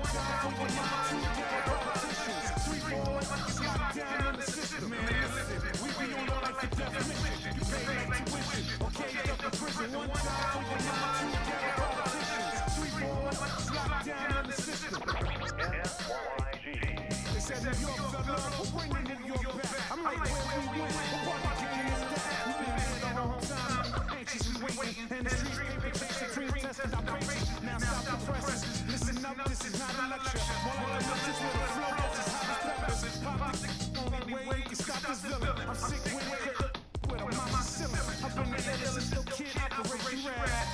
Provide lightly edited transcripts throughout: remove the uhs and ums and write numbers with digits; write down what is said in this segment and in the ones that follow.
time for your mind to get politicians. 3-4, it's locked down in the system. Man, listen, we be on a life or death mission. You pay like tuition, okay, stuck in prison. One time for your mind to get politicians. 3-4, it's locked down in the system. They said New York fell off, we're bringing New York back. I'm like, where we win, what part of the game is that? We've been here the whole time, anxiously waiting. And the streets, paper chase, supreme tested our patience. Now stop the presses, listen up, this is not a lecture. More like a message with a flow, this is how this peppers. Pop the only way we can stop this villain. I'm sick with a mama ceiling. Up in the air, this is still kid, operation rad.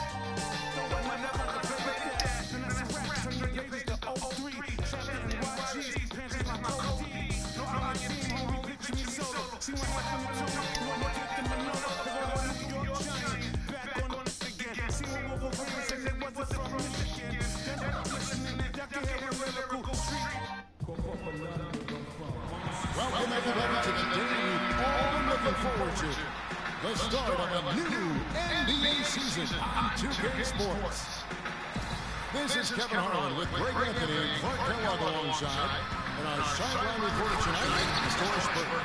Don't let my never play like that. And that's a rap, turn your babies to 03. Chapter and YGs, pants is my OD. No, I'm a team, homie, picture me solo. See what happened to me, you wanna get them a note. Over to New York Giant, back on this again. See what Wolverine said, they wasn't from Michigan. Then listening, y'all can hear a lyrical street. Welcome everybody to the day we've all been looking forward to. The start of a new NBA season on 2K Sports. This is Kevin Harlan with Greg Anthony and Clark Kellogg alongside. And our sideline reporter tonight is Doris Burke.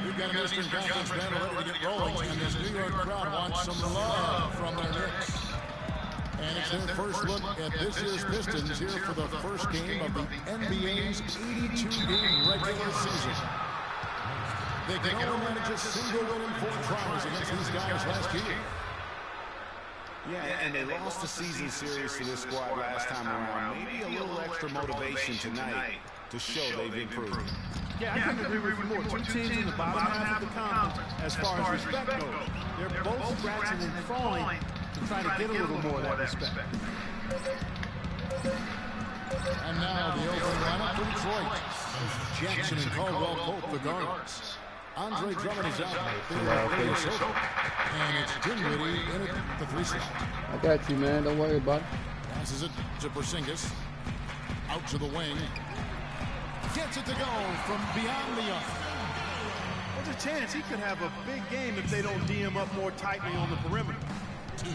We've got an Eastern Conference battle ready to get rolling, and this New York crowd wants some love from their Knicks. And it's their first look at this year's Pistons here for the first game of the NBA's 82-game regular season. They can only manage a single win in 4 tries against these guys last year. Yeah, and they lost the season series to this squad last time around. Maybe a little extra motivation tonight to show they've improved. Yeah, I couldn't agree with you more. Two teams in the bottom half of the conference as far as respect goes. They're both scratching and clawing to try to get a little more of that respect. And now the opening lineup for Detroit. Jackson and Caldwell Pope, the guards. Andre Drummond is out there. And it's Dinwiddie in at the 3 slot. I got you, man. Don't worry about it. Passes it to Porzingis. Out to the wing. Gets it to go from beyond the arc. There's a chance he could have a big game if they don't D him up more tightly on the perimeter. 2.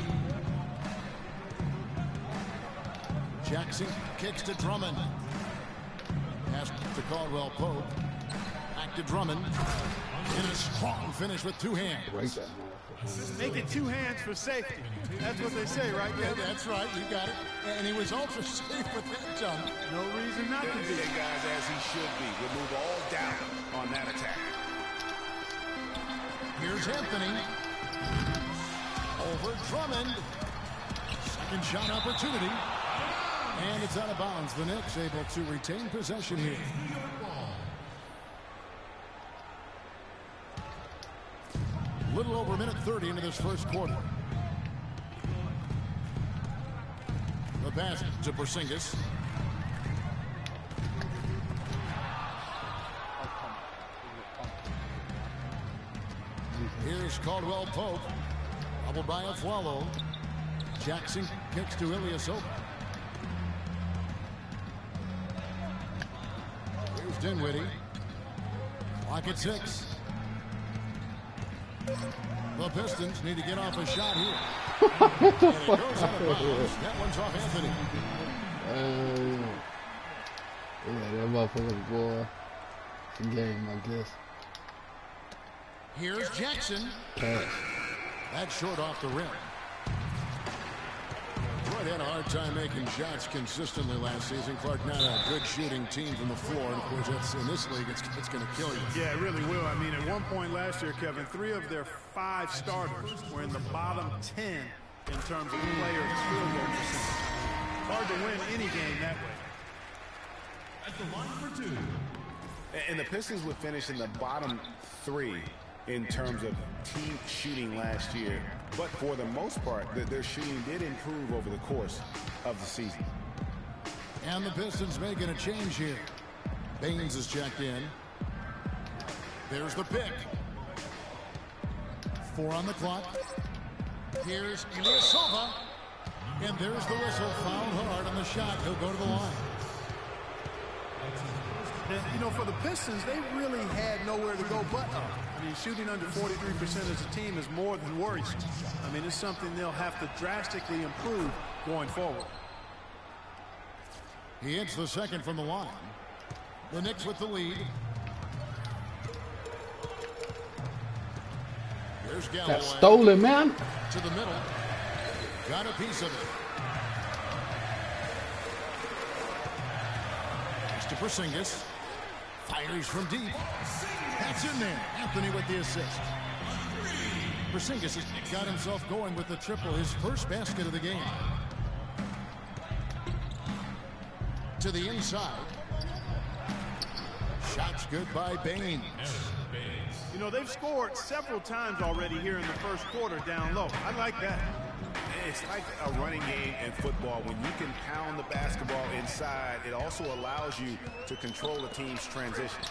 Jackson kicks to Drummond. Pass to Caldwell Pope. Back to Drummond. In a strong finish with 2 hands. Right there. Make it 2 hands for safety. That's what they say, right? Yeah, that's right. You got it. And he was ultra safe with that jump. No reason not to be. Guys, as he should be. We'll move all down on that attack. Here's Anthony. Over Drummond. Second shot opportunity. And it's out of bounds. The Knicks able to retain possession here. Little over a minute 30 into this first quarter. The pass to Porzingis. Here's Caldwell Pope. Doubled by Aflalo. Jackson kicks to Ilyasova. Here's Dinwiddie. Clock at 6. The Pistons need to get off a shot here. And it goes out of bounds. That one's off Anthony. Yeah, that motherfucker, boy. It's a game, I guess. Here's Jackson. Pass. That's short off the rim. Detroit had a hard time making shots consistently last season. Clark, not a good shooting team from the floor. And of course, that's, in this league, it's going to kill you. Yeah, it really will. I mean, at one point last year, Kevin, 3 of their 5 starters were in the bottom 10 in terms of player field goal percentage. Hard to win any game that way. At the line for 2. And the Pistons would finish in the bottom 3 in terms of team shooting last year. But for the most part, their shooting did improve over the course of the season. And the Pistons making a change here. Baines is checked in. There's the pick. 4 on the clock. Here's Ilyasova. And there's the whistle. Fouled hard on the shot. He'll go to the line. And, you know, for the Pistons, they really had nowhere to go but up. I mean, shooting under 43% as a team is more than worrisome. I mean, it's something they'll have to drastically improve going forward. He hits the second from the line. The Knicks with the lead. Here's Galloway. Got stolen, man. To the middle. Got a piece of it. Mr. Porzingis. Fires from deep. That's in there. Anthony with the assist. Porzingis has got himself going with the triple. His first basket of the game. To the inside. Shots good by Baines. You know, they've scored several times already here in the first quarter down low. I like that. It's like a running game in football. When you can pound the basketball inside, it also allows you to control the team's transition.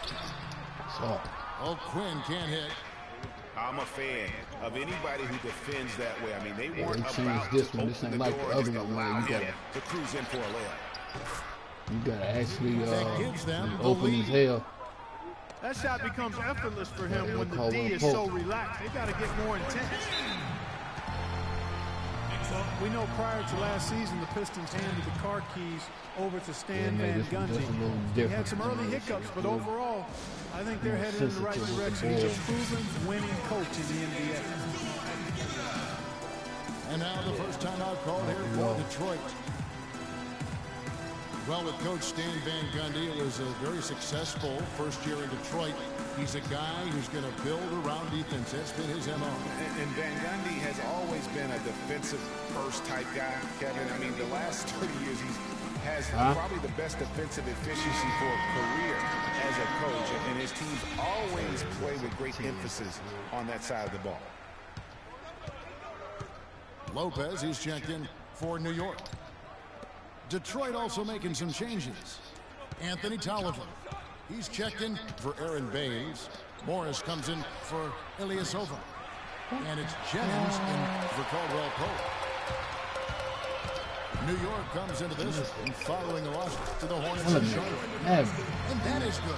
Oh, Quinn can't hit. I'm a fan of anybody who defends that way. I mean, they weren't They about changed this to one. open This ain't the like door the and other just one, man. allow You him gotta- to cruise in for a layup. You gotta actually That gives them the open lead. as hell. That shot becomes effortless for him Yeah, when the call D one is pull. so relaxed. They got to get more intense. We know prior to last season, the Pistons handed the car keys over to Stan Yeah, Van man, this is Gundy. just a little He different. had some early hiccups, but overall, I think they're More headed in the right sensitive with the direction. He's a ball. proven winning coach in the NBA. And now the first time out called here for Detroit. Well, with Coach Stan Van Gundy, it was a very successful first year in Detroit. He's a guy who's going to build around defense. That's been his MO. And Van Gundy has always been a defensive first type guy, Kevin. I mean, the last 30 years, he's has probably the best defensive efficiency for a career as a coach. And his teams always play with great emphasis on that side of the ball. Lopez, he's checked in for New York. Detroit also making some changes. Anthony Tolliver, he's checked in for Aaron Baines. Morris comes in for Ilyasova. And it's Jennings in for Caldwell Pope. New York comes into this and following a loss to the Hornets and Charlotte. And that is good.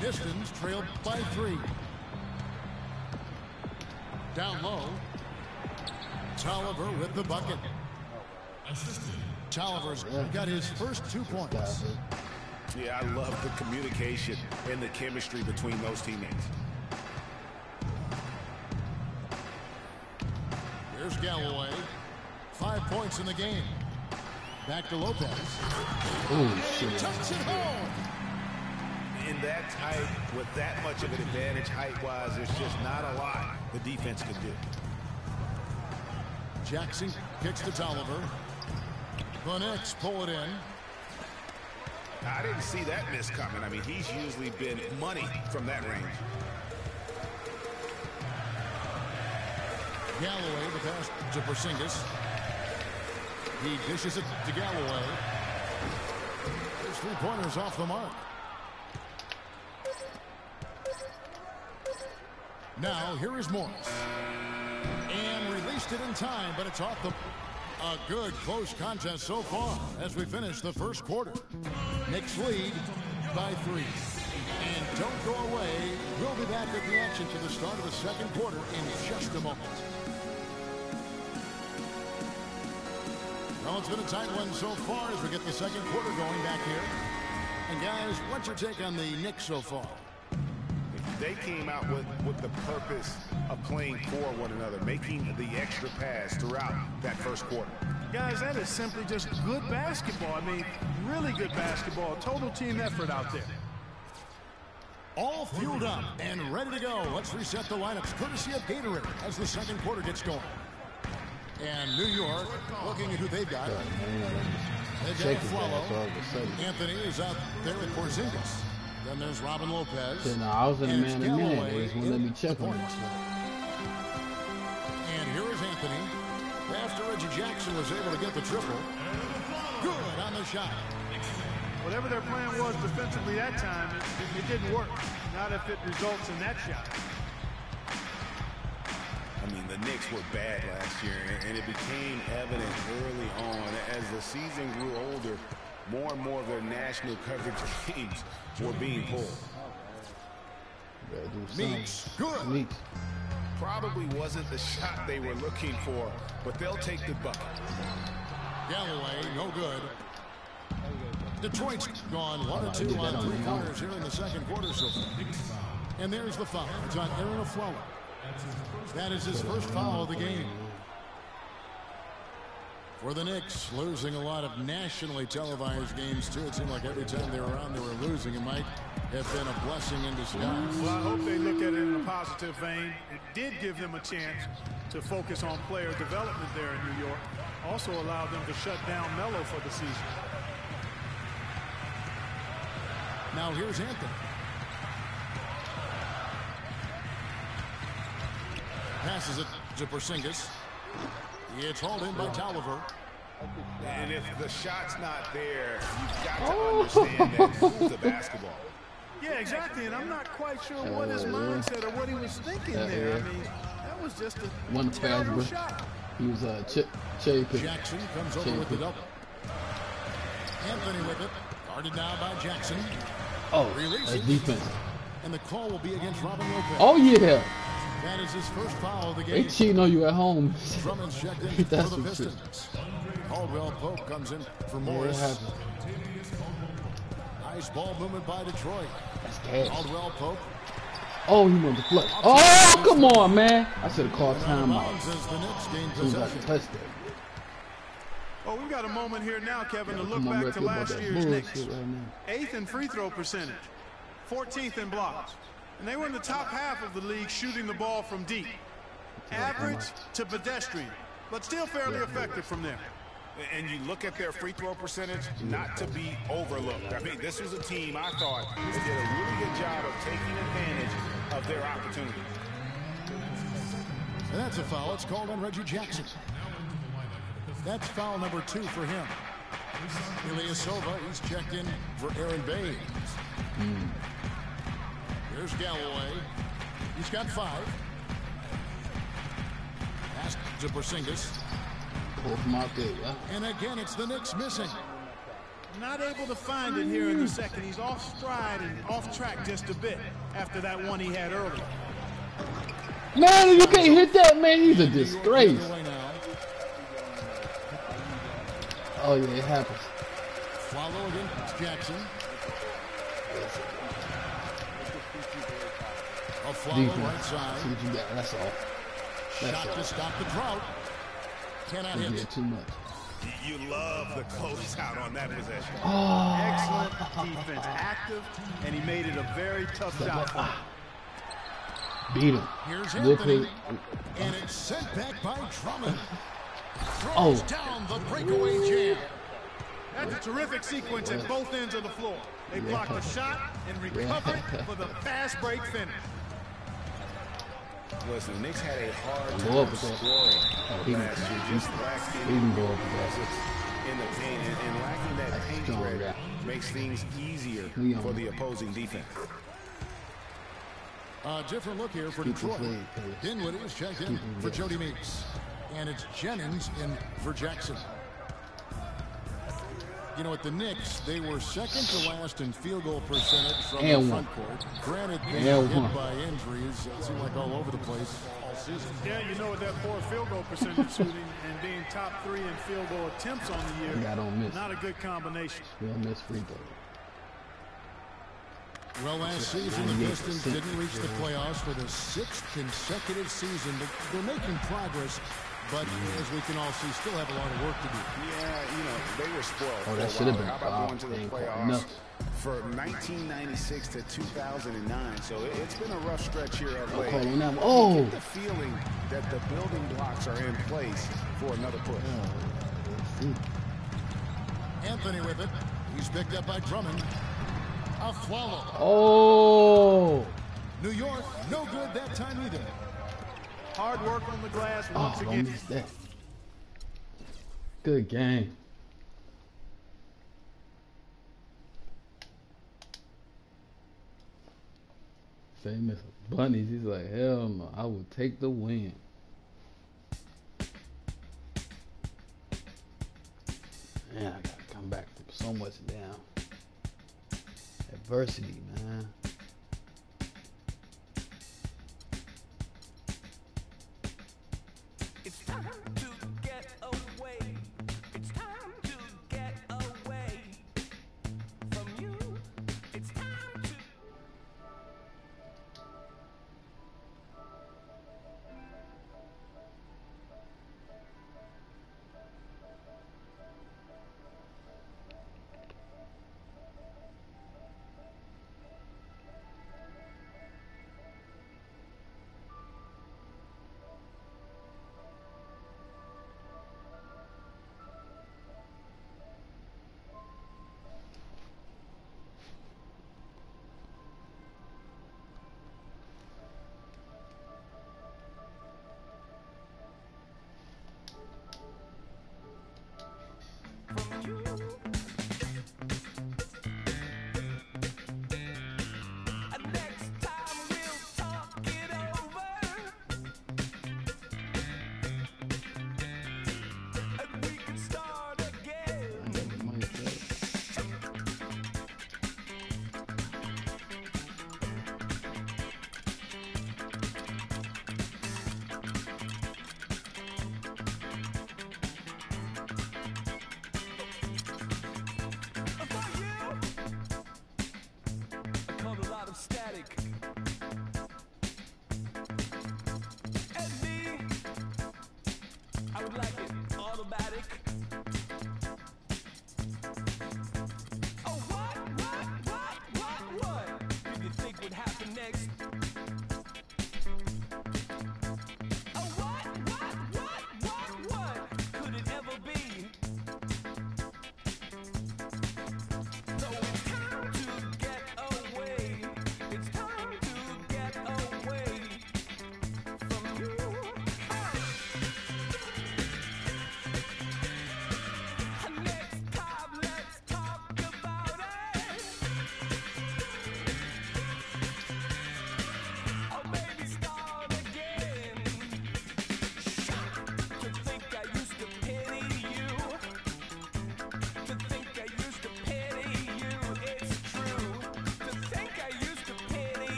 Pistons trailed by 3. Down low. Tolliver with the bucket. Tolliver's got his first 2 points. Yeah, I love the communication and the chemistry between those teammates. Here's Galloway. 5 points in the game. Back to Lopez. Oh, shit. Touch it home. In that type, with that much of an advantage height-wise, there's just not a lot the defense could do. Jackson kicks to Tolliver. The Knicks pull it in. I didn't see that miss coming. I mean, he's usually been money from that range. Galloway, the pass to Porzingis. He dishes it to Galloway. His 3-pointers off the mark. Now, here is Morris. And released it in time, but it's off the... A good close contest so far as we finish the first quarter. Knicks lead by 3. And don't go away. We'll be back at the action for the start of the second quarter in just a moment. Well, it's been a tight one so far as we get the second quarter going back here. And guys, what's your take on the Knicks so far? They came out with the purpose of playing for one another, making the extra pass throughout that first quarter. Guys, that is simply just good basketball. I mean, really good basketball. Total team effort out there. All fueled up and ready to go. Let's reset the lineups courtesy of Gatorade as the second quarter gets going. And New York looking at who they've got. They've got Flalo. Anthony is out there at Porzingis. Then there's Robin Lopez. I was in the man a minute. They just wouldn't let me check on it. And here is Anthony. After Reggie Jackson was able to get the triple. Good on the shot. Whatever their plan was defensively that time, it didn't work. Not if it results in that shot. I mean, the Knicks were bad last year, and it became evident early on as the season grew older. More and more of their national coverage games were being pulled. Meeks, good. Meeks. Probably wasn't the shot they were looking for, but they'll take the bucket. Galloway, no good. Detroit's gone 1-2 on 3 corners here in the second quarter so far. And there's the foul. It's on Aaron Aflalo. That is his first foul of the game. For the Knicks, losing a lot of nationally televised games, too. It seemed like every time they were on, they were losing. It might have been a blessing in disguise. Well, I hope they look at it in a positive vein. It did give them a chance to focus on player development there in New York. Also allowed them to shut down Melo for the season. Now here's Anthony. Passes it to Porzingis. It's hauled in by Tolliver. And if the shot's not there, you've got to understand that move the basketball. Yeah, exactly. And I'm not quite sure what his mindset or what he was thinking there. I mean, that was just a terrible shot. He was cherry pick. Jackson comes over with the double. Anthony with it. Guarded now by Jackson. Oh, that's defense. And the call will be against Robin Lopez. Oh, yeah. That is his first foul of the They game. cheating on you at home. Drummond's checked in for That's the some Pistons. Caldwell Pope comes in for Yeah, Morris. Nice ball movement by Detroit. That's gas. Caldwell Pope. Oh, he wanted to flush. Oh, come on, man. I should have called timeout. As the Knicks gain He was about to possession. touch that. Oh, we've got a moment here now, Kevin, to look Come on, back let's to look at last that year's Knicks. bullshit right now. 8th in free throw percentage, 14th in blocks. And they were in the top half of the league shooting the ball from deep. Average to pedestrian, but still fairly effective from there. And you look at their free throw percentage, not to be overlooked. I mean, this was a team, I thought, that did a really good job of taking advantage of their opportunities. And that's a foul. It's called on Reggie Jackson. That's foul number 2 for him. Ilyasova, he's checked in for Aaron Baines. Here's Galloway. He's got 5. Pass to Porzingis. Pull from out there, yeah. And again, it's the Knicks missing. Not able to find it here in the second. He's off stride and off track just a bit after that one he had earlier. Man, you can't hit that, man. He's a disgrace. Oh, yeah, it happens. Follow against Jackson. A follow Defense. right side. See what you got. That's all. That's Shot all. to stop the drought. Cannot You hit. did too much. You love the closeout on that possession. Excellent defense, active, and he made it a very tough shot for him. Beat him. Here's Lift Anthony. it. And it's sent back by Drummond. Oh. Throws down the breakaway jam. That's a terrific sequence at both ends of the floor. They blocked the shot and recovered for the fast break finish. Listen, the Knicks had a hard Go up time with that. scoring He last year, just can lacking go up with that. in the paint, and lacking that paint strong threat guy. makes things easier Leon. for the opposing defense. A different look here for Keep the Detroit. lead, Kelly. Dinwiddie is checked in Keep him for going. Jody Meeks. And it's Jennings in for Jackson. You know, at the Knicks, they were second to last in field goal percentage from And the one. front court. Granted, they And were hit one. by injuries. It seemed like all over the place all season. Yeah, you know, with that poor field goal percentage shooting and being top 3 in field goal attempts on the year, Yeah, I don't miss. not a good combination. We don't miss free throw. Well, last season, the Pistons didn't reach the playoffs for the 6th consecutive season. They're making progress, but as we can all see, still have a lot of work to do. Yeah, you know, they were spoiled. Oh, for that a should have while. been How about foul. going to the They ain't called playoffs enough. for 1996 to 2009? So it's been a rough stretch here of late. Call on that one. You Oh, get the feeling that the building blocks are in place for another push. Anthony with it. He's picked up by Drummond. Aflalo. oh, New York, no good that time either. Hard work on the glass once oh, don't again. miss that. Good game. Famous bunnies. He's like, hell no, I will take the win. Man, I gotta come back from so much down. Adversity, man. It's time to get away. It's time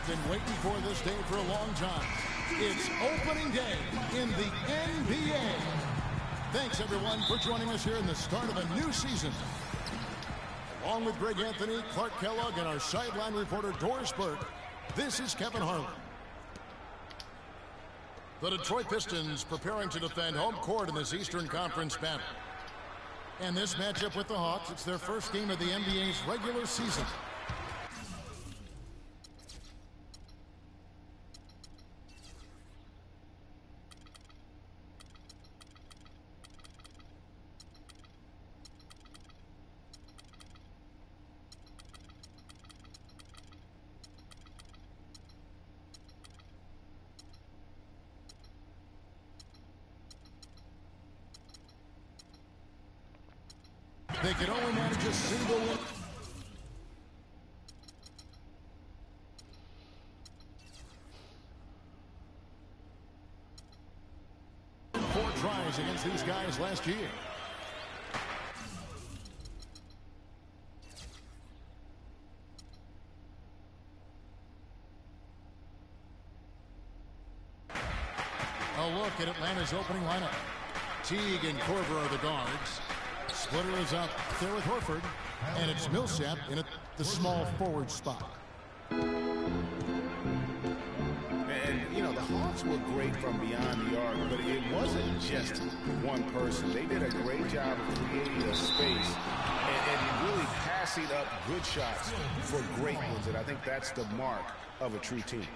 have been waiting for this day for a long time. It's opening day in the NBA. Thanks, everyone, for joining us here in the start of a new season. Along with Greg Anthony, Clark Kellogg, and our sideline reporter, Doris Burke, this is Kevin Harlan. The Detroit Pistons preparing to defend home court in this Eastern Conference battle. And this matchup with the Hawks, it's their first game of the NBA's regular season. They could only manage a single win. Four tries against these guys last year. A look at Atlanta's opening lineup. Teague and Korver are the guards. Splitter is up there with Horford, and it's Millsap in the small forward spot. And, you know, the Hawks were great from beyond the arc, but it wasn't just one person. They did a great job of creating a space and really passing up good shots for great ones, and I think that's the mark of a true team.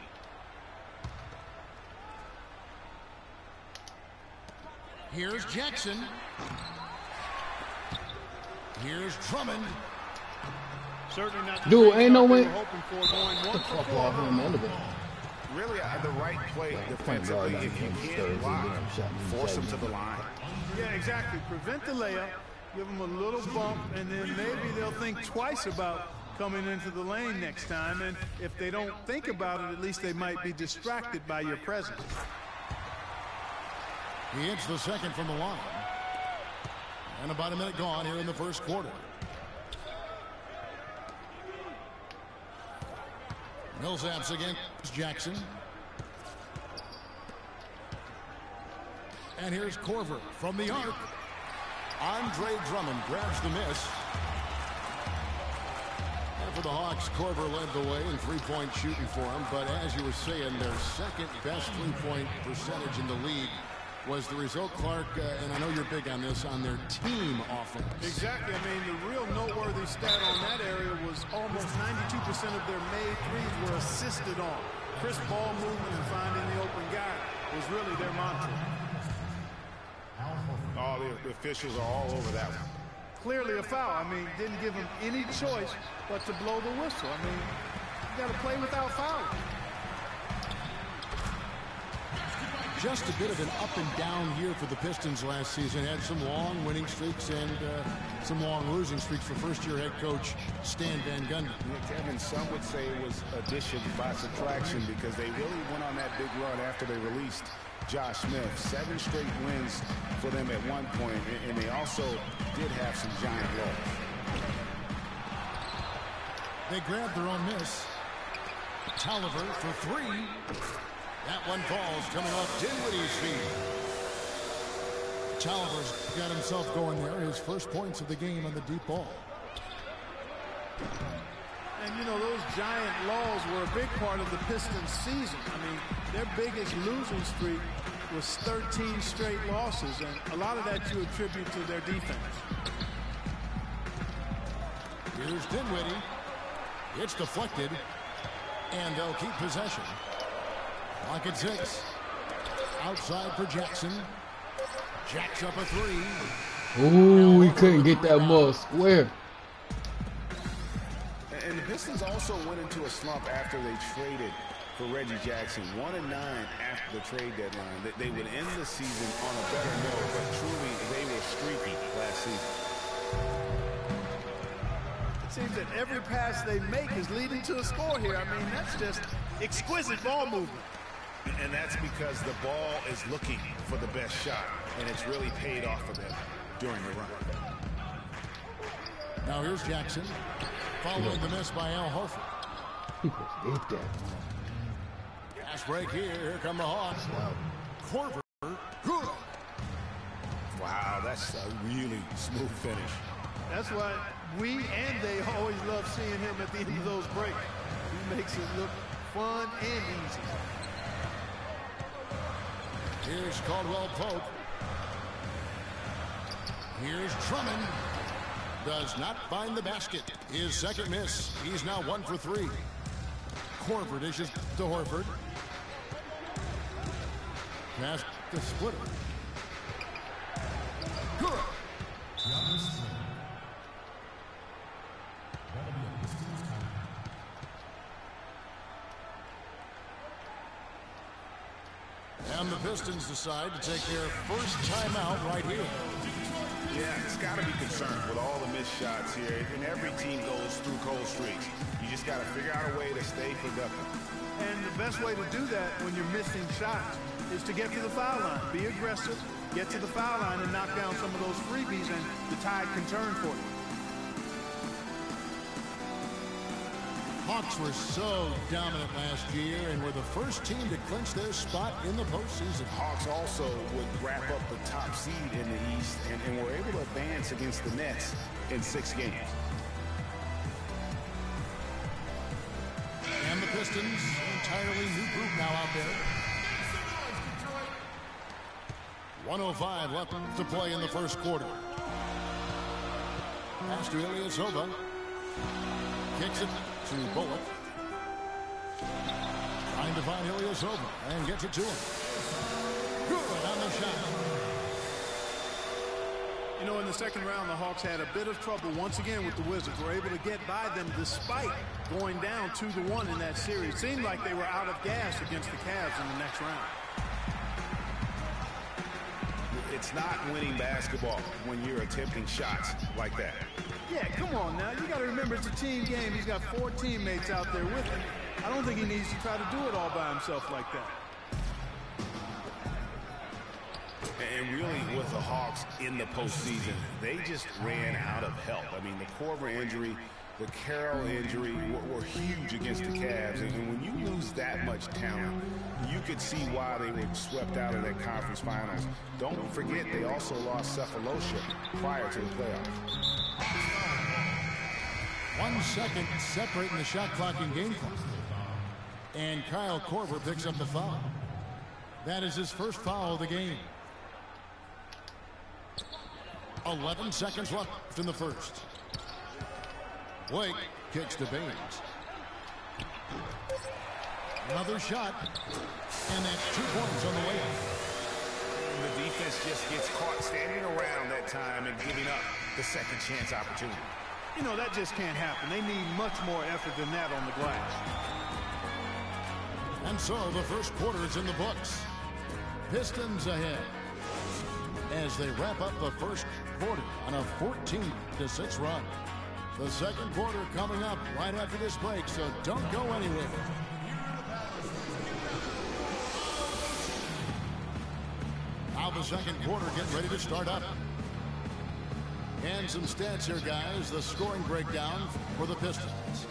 Here's Jackson. Here's Drummond. Certainly not. Dude, ain't no way. Hoping for going one the fuck off him under it. Really, the right play defensively. If you can't block, force them to the line. Yeah, exactly. Prevent the layup, give them a little bump, and then maybe they'll think twice about coming into the lane next time. And if they don't think about it, at least they might be distracted by your presence. He hits the second from the line. And about a minute gone here in the first quarter. Millsap's against Jackson. And here's Korver from the arc. Andre Drummond grabs the miss. And for the Hawks, Korver led the way in three-point shooting for him. But as you were saying, their second best three-point percentage in the league was the result, Clark, and I know you're big on this, on their team offense. Exactly. I mean, the real noteworthy stat on that area was almost 92% of their made threes were assisted on. Crisp ball movement and finding the open guy was really their mantra. All the officials are all over that one. Clearly a foul. I mean, didn't give them any choice but to blow the whistle. I mean, you got to play without fouling. Just a bit of an up and down year for the Pistons last season. Had some long winning streaks and some long losing streaks for first-year head coach Stan Van Gundy. Yeah, Kevin, some would say it was addition by subtraction because they really went on that big run after they released Josh Smith. 7 straight wins for them at one point, and they also did have some giant lows. They grabbed their own miss. Tolliver for three. That one falls, coming off Dinwiddie's feet. Tolliver's got himself going there. His first points of the game on the deep ball. And, you know, those giant losses were a big part of the Pistons' season. I mean, their biggest losing streak was 13 straight losses, and a lot of that you attribute to their defense. Here's Dinwiddie. It's deflected, and they'll keep possession. Clock at 6. Outside for Jackson. Jacks up a three. Ooh, he couldn't get that ball square. And the Pistons also went into a slump after they traded for Reggie Jackson. 1-9 after the trade deadline. They would end the season on a better note, but truly they were streaky last season. It seems that every pass they make is leading to a score here. I mean, that's just exquisite ball movement. And that's because the ball is looking for the best shot, and it's really paid off for them during the run. Now here's Jackson, following the miss by Al Horford. People did that. break here. Here come the Hawks. Korver. Good. Wow, that's a really smooth finish. That's why we and they always love seeing him at the end of those breaks. He makes it look fun and easy. Here's Caldwell Pope. Here's Drummond. Does not find the basket. His second miss. He's now 1 for 3. Korver dishes to Horford. Pass to Splitter. Good. And the Pistons decide to take their first timeout right here. Yeah, it's got to be concerned with all the missed shots here. And every team goes through cold streaks. You just got to figure out a way to stay productive. And the best way to do that when you're missing shots is to get to the foul line. Be aggressive, get to the foul line, and knock down some of those freebies, and the tide can turn for you. Hawks were so dominant last year and were the first team to clinch their spot in the postseason. Hawks also would wrap up the top seed in the East and were able to advance against the Nets in 6 games. And the Pistons, entirely new group now out there. 1:05 left to play in the first quarter. Pass to Ilyasova. Kicks it to Bullock. Trying to find Ilyasova and gets it to him. Good on the shot. You know, in the second round, the Hawks had a bit of trouble once again with the Wizards. Were able to get by them despite going down 2-1 in that series. Seemed like they were out of gas against the Cavs in the next round. It's not winning basketball when you're attempting shots like that. Yeah, come on now. You got to remember it's a team game. He's got 4 teammates out there with him. I don't think he needs to try to do it all by himself like that. And really, with the Hawks in the postseason, they just ran out of help. I mean, the Korver injury, the Carroll injury were huge against the Cavs. And when you lose that much talent, you could see why they were swept out of that conference finals. Don't forget, they also lost Cephalosha prior to the playoffs. 1 second separating the shot clock in game clock. And Kyle Korver picks up the foul. That is his first foul of the game. 11 seconds left in the first. Blake kicks to Baines. Another shot. And that's 2 points on the way up. The defense just gets caught standing around that time and giving up the second chance opportunity. You know, that just can't happen. They need much more effort than that on the glass. And so the first quarter is in the books. Pistons ahead as they wrap up the first quarter on a 14-6 run. The second quarter coming up right after this break, so don't go anywhere. Now the second quarter getting ready to start up. And some stats here, guys. The scoring breakdown for the Pistons.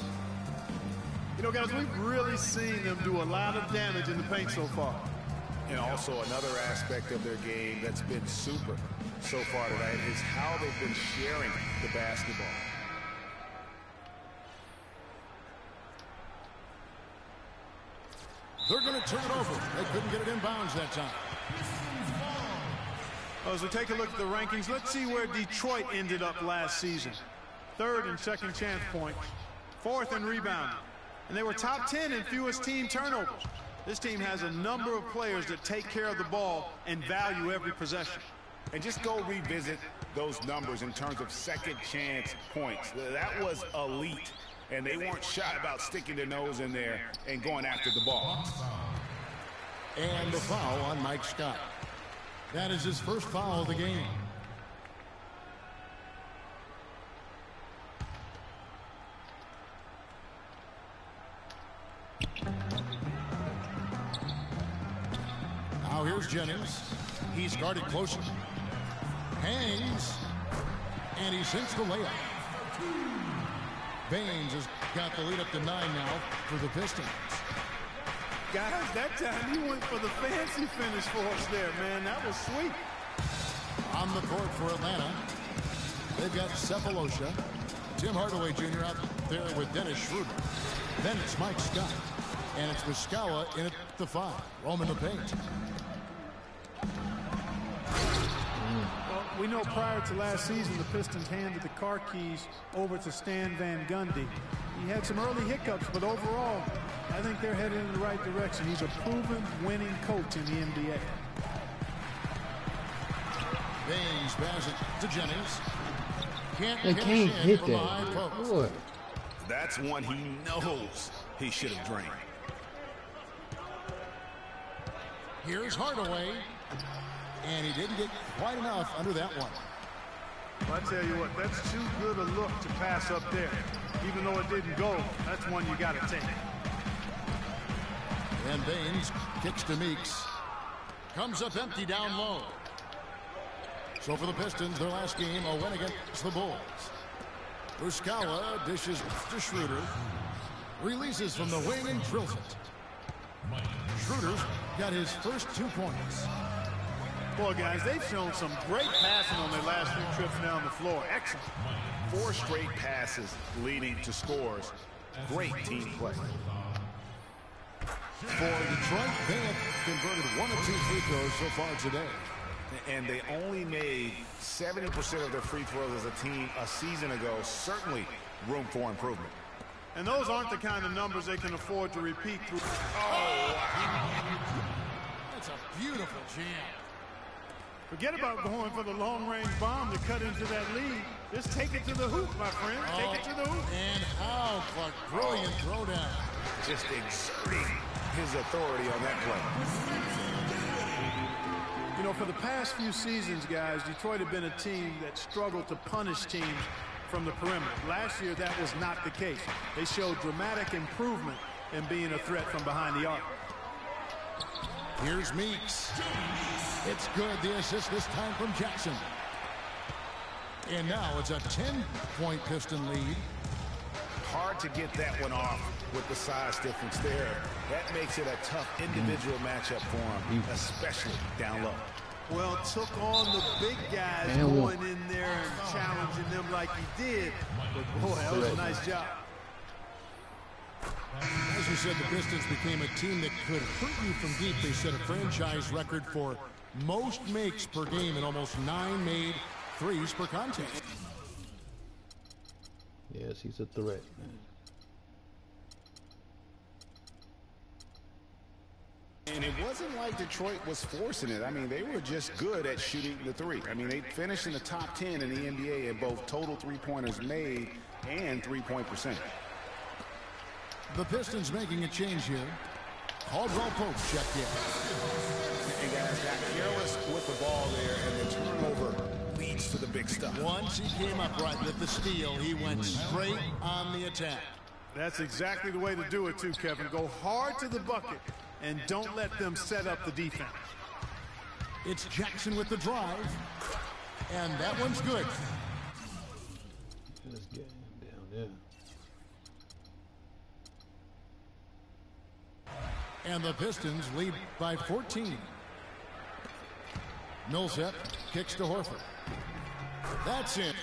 You know, guys, we've really seen them do a lot of damage in the paint so far. And also another aspect of their game that's been super so far tonight is how they've been sharing the basketball. They're going to turn it over. They couldn't get it in bounds that time. Well, as we take a look at the rankings, let's see where Detroit ended up last season. 3rd in second chance points, 4th in rebounding. And they were top 10 in fewest team turnovers. This team has a number of players that take care of the ball and value every possession. And just go revisit those numbers in terms of second chance points. That was elite. And they weren't shy about sticking their nose in there and going after the ball. And the foul on Mike Scott. That is his first foul of the game. Now here's Jennings. He's guarded closely. Hangs. And he sinks the layup. Baines has got the lead up to 9 now for the Pistons. Guys, that time you went for the fancy finish for us there, man. That was sweet. On the court for Atlanta, they've got Cephalosha, Tim Hardaway Jr. out there with Dennis Schroeder. Then it's Mike Scott, and it's Wiskawa in at the 5, roaming the paint. Well, we know prior to last season, the Pistons handed the car keys over to Stan Van Gundy. He had some early hiccups, but overall, I think they're headed in the right direction. He's a proven winning coach in the NBA. Baines passes it to Jennings. Can't hit from the high that. post. Boy. That's one he knows he should have drained. Here's Hardaway, and he didn't get quite enough under that one. Well, I tell you what, that's too good a look to pass up there. Even though it didn't go, that's one you got to take. And Baines kicks to Meeks. Comes up empty down low. So for the Pistons, their last game, a win against the Bulls. Wiskawa dishes to Schroeder. Releases from the wing and drills it. Schroeder's got his first 2 points. Boy, guys, they've shown some great passing on their last few trips down the floor. Excellent. 4 straight passes leading to scores. Great team play. For Detroit, they have converted 1 of 2 free throws so far today. And they only made 70% of their free throws as a team a season ago. Certainly room for improvement. And those aren't the kind of numbers they can afford to repeat through. Oh, wow. That's a beautiful jam. Forget about going for the long-range bomb to cut into that lead. Just take it to the hoop, my friend. Take it to the hoop. And how, Clark, brilliant throwdown. Just exerting his authority on that play. You know, for the past few seasons, guys, Detroit have been a team that struggled to punish teams from the perimeter. Last year, that was not the case. They showed dramatic improvement in being a threat from behind the arc. Here's Meeks. It's good. The assist this time from Jackson. And now it's a 10-point Piston lead. Hard to get that one off with the size difference there. That makes it a tough individual matchup for him, especially down low. Well, took on the big guys going in there and challenging them like he did. But, boy, that was a nice job. As you said, the Pistons became a team that could hurt you from deep. They set a franchise record for most makes per game and almost 9 made threes per contest. Yes, he's a threat, man. And it wasn't like Detroit was forcing it. I mean, they were just good at shooting the three. I mean, they finished in the top 10 in the NBA in both total three-pointers made and three-point percentage. The Pistons making a change here. Caldwell Pope checked in. And guys got careless with the ball there, and the turnover leads to the big stuff. Once he came up right with the steal, he went straight on the attack. That's exactly the way to do it, too, Kevin. Go hard to the bucket and don't let them set up the defense. It's Jackson with the drive, and that one's good. Let's get him down there. And the Pistons lead by 14. Millsap kicks to Horford. That's it.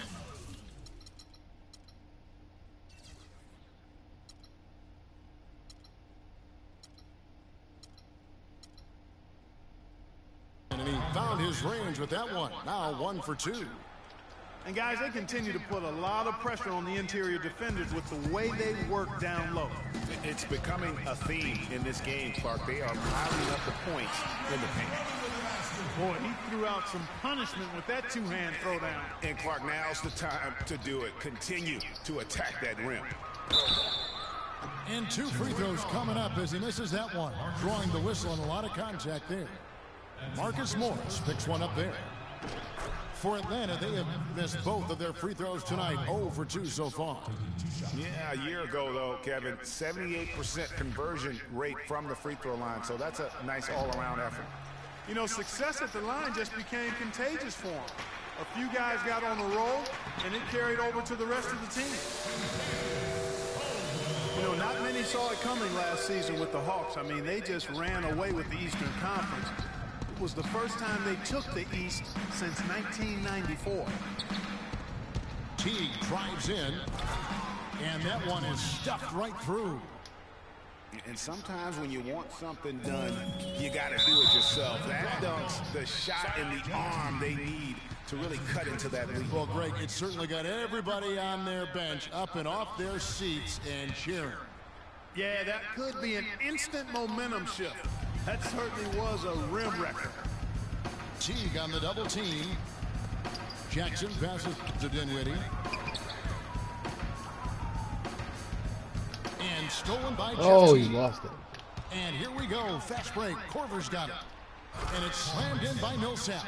And he found his range with that one. Now 1 for 2. And guys, they continue to put a lot of pressure on the interior defenders with the way they work down low. It's becoming a theme in this game, Clark. They are piling up the points in the paint. Boy, he threw out some punishment with that two-hand throwdown. And Clark, now's the time to do it. Continue to attack that rim. And 2 free throws coming up as he misses that one. Drawing the whistle and a lot of contact there. Marcus Morris picks one up there. For Atlanta, they have missed both of their free throws tonight. 0 for 2 so far. Yeah, a year ago, though, Kevin, 78% conversion rate from the free throw line. So that's a nice all-around effort. You know, success at the line just became contagious for him. A few guys got on a roll, and it carried over to the rest of the team. You know, not many saw it coming last season with the Hawks. I mean, they just ran away with the Eastern Conference. It was the first time they took the East since 1994. Teague drives in, and that one is stuffed right through. And sometimes when you want something done, you got to do it yourself. That dunks the shot in the arm they need to really cut into that lead. Well, Greg, it certainly got everybody on their bench up and off their seats and cheering. Yeah, that could be an instant momentum shift. That certainly was a rim wrecker. Teague on the double team. Jackson passes to Dinwiddie. And stolen by Jeffrey. Oh, he lost it. And here we go. Fast break. Korver's got it. And it's slammed in by Millsap.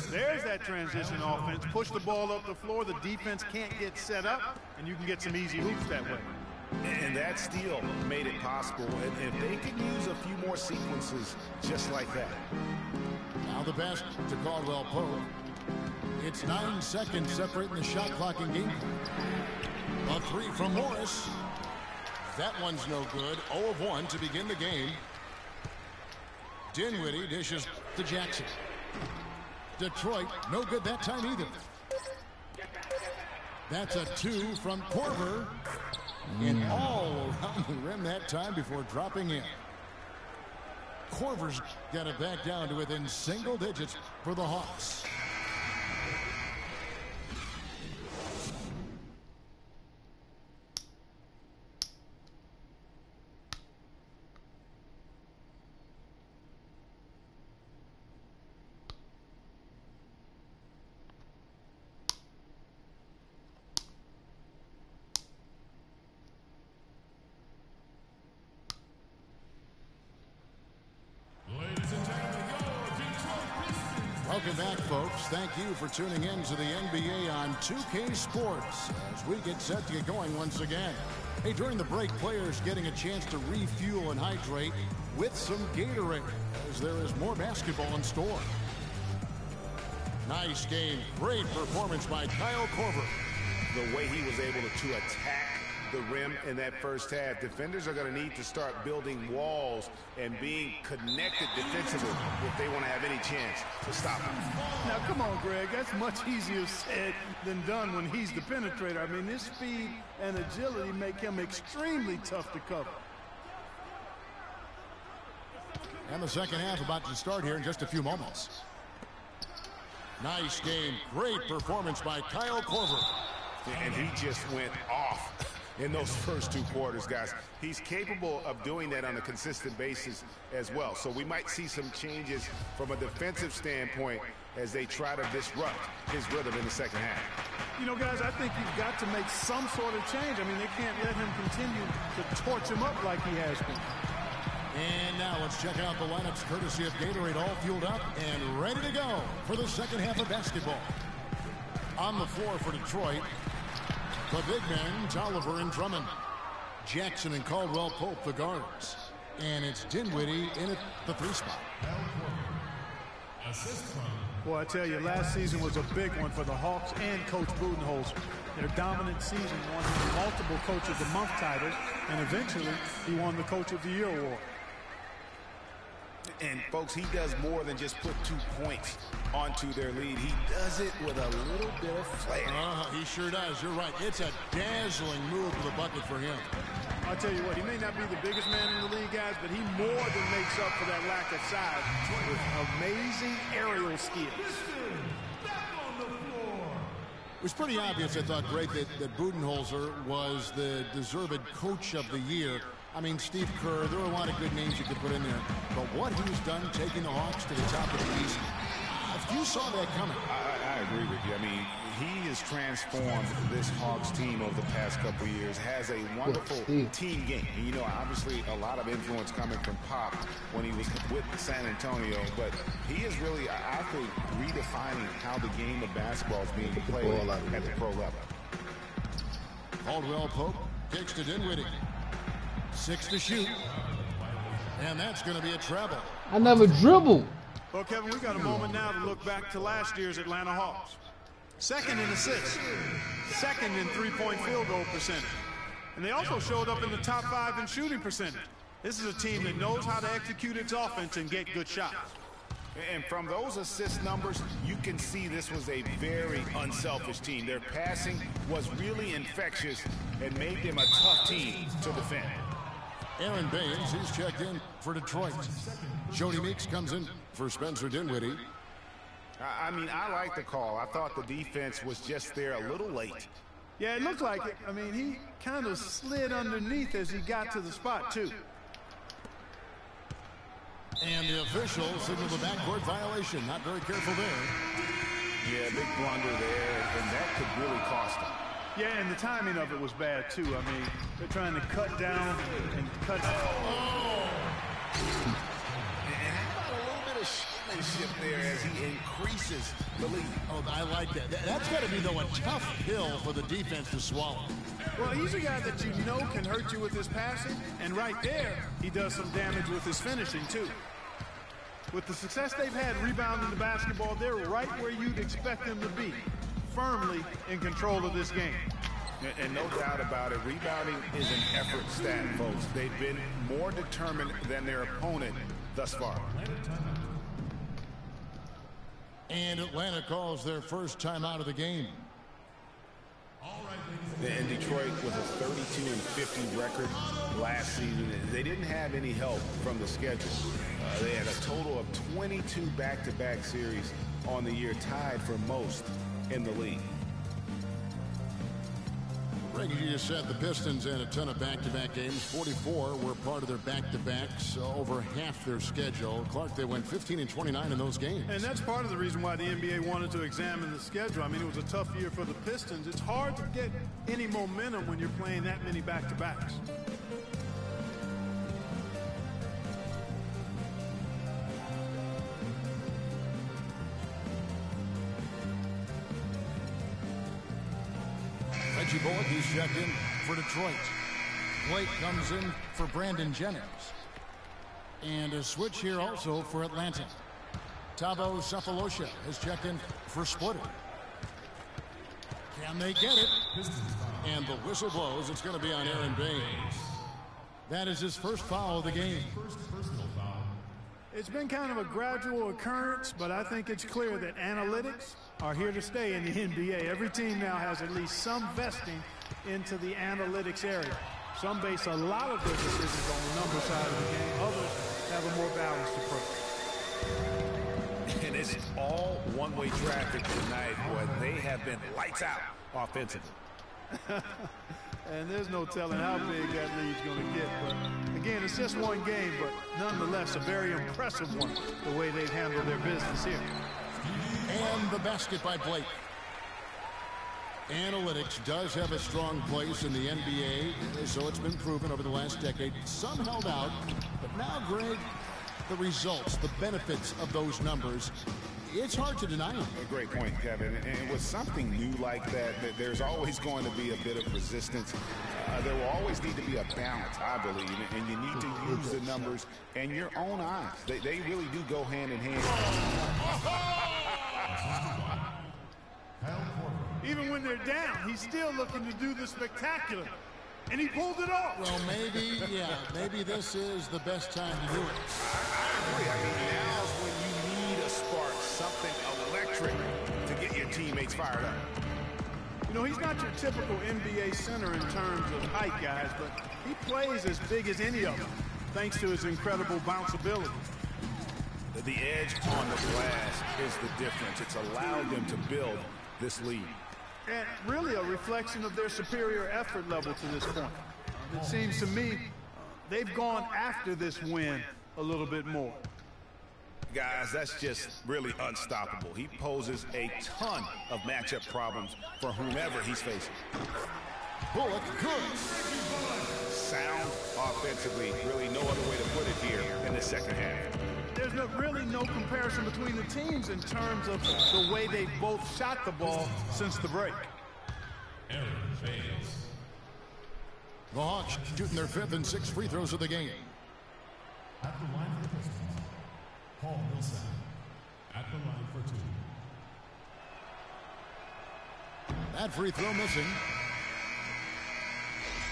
There's that transition offense. Push the ball up the floor. The defense can't get set up, and you can get some easy hoops that way. And that steal made it possible. And if they could use a few more sequences just like that. Now the pass to Caldwell Pope. It's 9 seconds separating the shot clock and game clock. A three from Morris. That one's no good. 0 of 1 to begin the game. Dinwiddie dishes to Jackson. Detroit, no good that time either. That's a 2 from Korver. And all around the rim that time before dropping in. Korver's got it back down to within single digits for the Hawks. Welcome back, folks. Thank you for tuning in to the NBA on 2K Sports as we get set to get going once again. Hey, during the break, players getting a chance to refuel and hydrate with some Gatorade as there is more basketball in store. Nice game. Great performance by Kyle Korver. The way he was able to attack the rim in that first half. Defenders are going to need to start building walls and being connected defensively if they want to have any chance to stop him. Now, come on, Greg. That's much easier said than done when he's the penetrator. I mean, his speed and agility make him extremely tough to cover. And the second half about to start here in just a few moments. Nice game. Great performance by Kyle Korver. And he just went off in those first 2 quarters, guys. He's capable of doing that on a consistent basis as well. So we might see some changes from a defensive standpoint as they try to disrupt his rhythm in the second half. You know, guys, I think you've got to make some sort of change. I mean, they can't let him continue to torch him up like he has been. And now let's check out the lineups courtesy of Gatorade, all fueled up and ready to go for the second half of basketball. On the floor for Detroit, the big men, Tolliver and Drummond. Jackson and Caldwell Pope, the guards. And it's Dinwiddie in at the 3 spot. Boy, I tell you, last season was a big one for the Hawks and Coach Budenholzer. Their dominant season won him multiple Coach of the Month titles, and eventually he won the Coach of the Year award. And, folks, he does more than just put 2 points onto their lead. He does it with a little bit of flair. He sure does. You're right. It's a dazzling move to the bucket for him. I'll tell you what, he may not be the biggest man in the league, guys, but he more than makes up for that lack of size with amazing aerial skills. It was pretty obvious, I thought, Greg, that Budenholzer was the deserved Coach of the Year. I mean, Steve Kerr, there are a lot of good names you could put in there. But what he's done taking the Hawks to the top of the East, you saw that coming. I agree with you. I mean, he has transformed this Hawks team over the past couple of years, has a wonderful team game. And, you know, obviously a lot of influence coming from Pop when he was with San Antonio. But he is really, I think, redefining how the game of basketball is being played at the pro level. Caldwell Pope kicks to Dinwiddie. 6 to shoot. And that's going to be a treble. I never dribble. Well, Kevin, we got a moment now to look back to last year's Atlanta Hawks. Second in assists. Second in 3-point field goal percentage. And they also showed up in the top 5 in shooting percentage. This is a team that knows how to execute its offense and get good shots. And from those assist numbers, you can see this was a very unselfish team. Their passing was really infectious and made them a tough team to defend. Aaron Baines, he's checked in for Detroit. Jody Meeks comes in for Spencer Dinwiddie. I mean, I like the call. I thought the defense was just there a little late. Yeah, it looked like it. I mean, he kind of slid underneath as he got to the spot, too. And the official signaled the backcourt violation. Not very careful there. Yeah, big blunder there, and that could really cost them. Yeah, and the timing of it was bad, too. I mean, they're trying to cut down and cut. Oh! And how about a little bit of showmanship there as he increases the lead? Oh, I like that. That's got to be, though, a tough pill for the defense to swallow. Well, he's a guy that you know can hurt you with his passing, and right there, he does some damage with his finishing, too. With the success they've had rebounding the basketball, they're right where you'd expect them to be, firmly in control of this game. And no doubt about it, rebounding is an effort stat, folks. They've been more determined than their opponent thus far. And Atlanta calls their first time out of the game. And Detroit was a 32-50 record last season. They didn't have any help from the schedule. They had a total of 22 back-to-back series on the year, tied for most in the league. Greg, you just said the Pistons had a ton of back-to-back games. 44 were part of their back-to-backs, over half their schedule. Clark, they went 15-29 in those games. And that's part of the reason why the NBA wanted to examine the schedule. I mean, it was a tough year for the Pistons. It's hard to get any momentum when you're playing that many back-to-backs. Reggie Bullock, he's checked in for Detroit. Blake comes in for Brandon Jennings. And a switch here also for Atlanta. Tavo Cephalosha has checked in for Splitter. Can they get it? And the whistle blows. It's going to be on Aaron Baines. That is his first foul of the game. It's been kind of a gradual occurrence, but I think it's clear that analytics are here to stay in the NBA. Every team now has at least some vesting into the analytics area. Some base a lot of their decisions on the number side of the game. Others have a more balanced approach. And it's all one-way traffic tonight, boy. They have been lights out offensively. And there's no telling how big that lead's going to get. But again, it's just one game, but nonetheless a very impressive one, the way they've handled their business here. And the basket by Blake. Analytics does have a strong place in the NBA, so it's been proven over the last decade. Some held out, but now, Greg, the results, the benefits of those numbers, it's hard to deny them. A great point, Kevin. And with something new like that, there's always going to be a bit of resistance. There will always need to be a balance, I believe, and you need to use the numbers and your own eyes. They really do go hand in hand. Even when they're down, he's still looking to do the spectacular. And he pulled it off. Well, maybe this is the best time to do it. I agree. I mean, now's when you need a spark, something electric to get your teammates fired up. You know, he's not your typical NBA center in terms of height, guys, but he plays as big as any of them, thanks to his incredible bounceability. The edge on the glass is the difference. It's allowed them to build this lead. And really a reflection of their superior effort level to this point. It seems to me they've gone after this win a little bit more. Guys, that's just really unstoppable. He poses a ton of matchup problems for whomever he's facing. Bullock good. Sound offensively, really no other way to put it here in the second half. There's really no comparison between the teams in terms of the way they both shot the ball since the break. The Hawks shooting their 5th and 6th free throws of the game. At the line for the Pistons, Paul Millsap. At the line for 2. That free throw missing.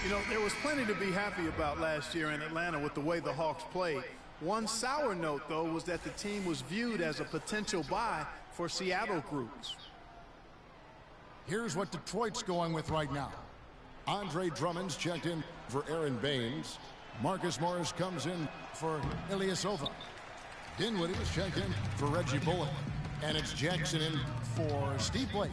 You know, there was plenty to be happy about last year in Atlanta with the way the Hawks played. One sour note, though, was that the team was viewed as a potential buy for Seattle groups. Here's what Detroit's going with right now. Andre Drummond's checked in for Aaron Baines. Marcus Morris comes in for Ilyasova. Dinwiddie is checked in for Reggie Bullock. And it's Jackson in for Steve Blake.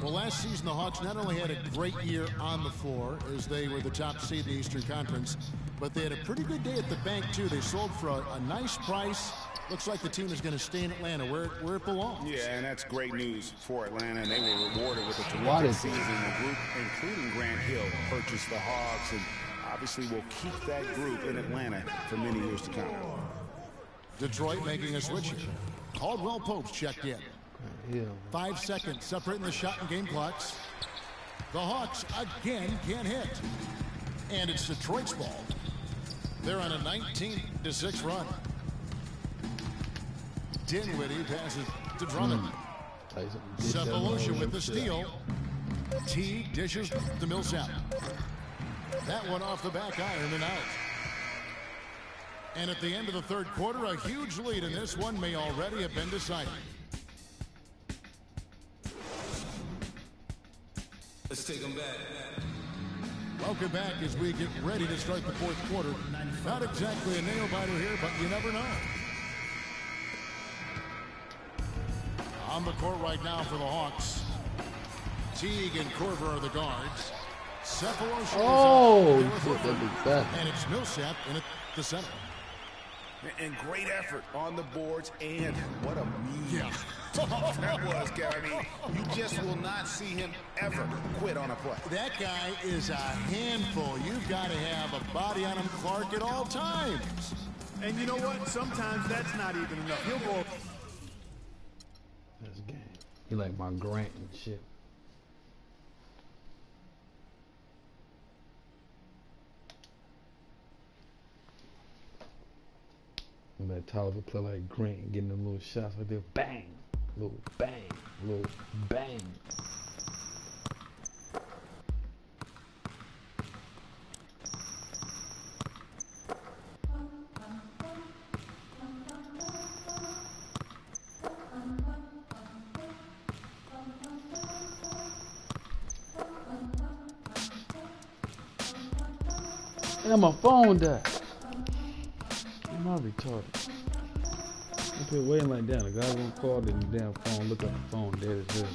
Well, last season the Hawks not only had a great year on the floor as they were the top seed in the Eastern Conference, but they had a pretty good day at the bank too. They sold for a nice price. Looks like the team is going to stay in Atlanta where it belongs. Yeah, and that's great news for Atlanta, and they were rewarded with a terrific season. The group, including Grant Hill, purchased the Hawks, and obviously will keep that group in Atlanta for many years to come. Detroit making a switch here. Caldwell Pope's checked in. 5 seconds separating the shot and game clocks. The Hawks again can't hit. And it's Detroit's ball. They're on a 19-6 run. Dinwiddie passes to Drummond. Cephalosha with the steal. T dishes to Millsap. That one off the back iron and out. And at the end of the third quarter, a huge lead in this one may already have been decided. Let's take them back. Welcome back as we get ready to start the fourth quarter. Not exactly a nail-biter here, but you never know. On the court right now for the Hawks. Teague and Korver are the guards. Cephalosha is out. And it's Millsap in at the center. And great effort on the boards, and what a mean that was, Gary. I mean, you just will not see him ever quit on a play. That guy is a handful. You've got to have a body on him, Clark, at all times. And you know what? Sometimes that's not even enough. He'll go. That's game. He like my Grant and shit. And that Tolliver play like Grant and getting them little shots right there. Bang! Little bang! Little bang! And my phone died. Am I retarded? I'm here waiting like that. The guy gonna call the damn phone, look at the phone, dead as hell.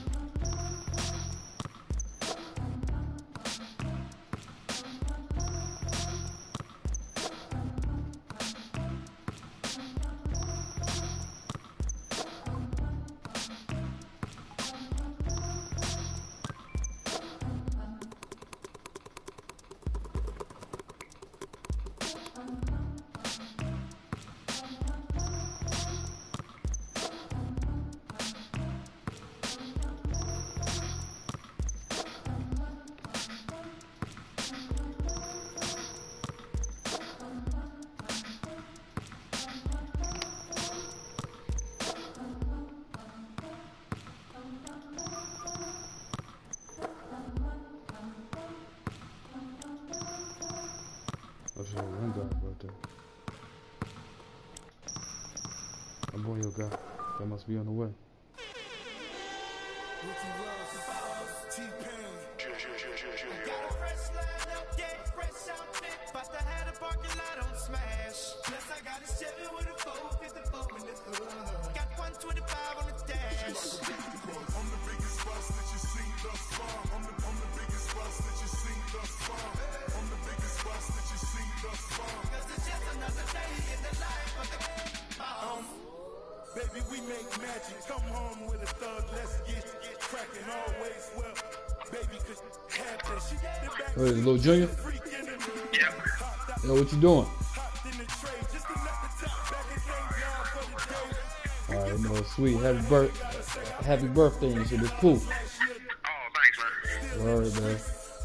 That's your one guy right there. I'm boy, your guy. That must be on the way. Baby, we make magic. Come home with a thug. Let's get cracking. Always well. Baby, cause happen. She got it back. Hey, little Junior? Yeah. Yo, what you doing? Alright, no, sweet. Happy birthday and shit. It's cool. Oh, thanks, man. Alright, man.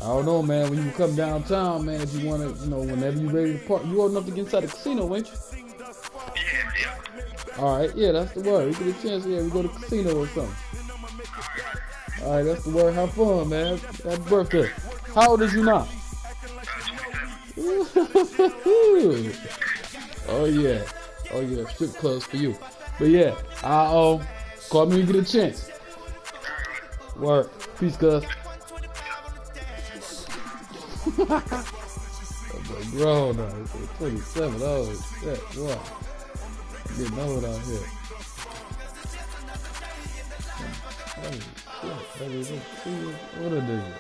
I don't know, man. When you come downtown, man, if you want to, you know, whenever you're ready to park, you old enough to get inside the casino, ain't you? Yeah. Alright, yeah, that's the word. We get a chance, yeah, we go to the casino or something. Alright, that's the word. Have fun, man. Happy birthday. How old is you now? Oh yeah. Oh yeah, strip clubs for you. But yeah, call me when you get a chance. Word. Peace, cuz. Bro, no, it's 27. Oh shit, what? Getting old out here. Oh shit, what a nigga.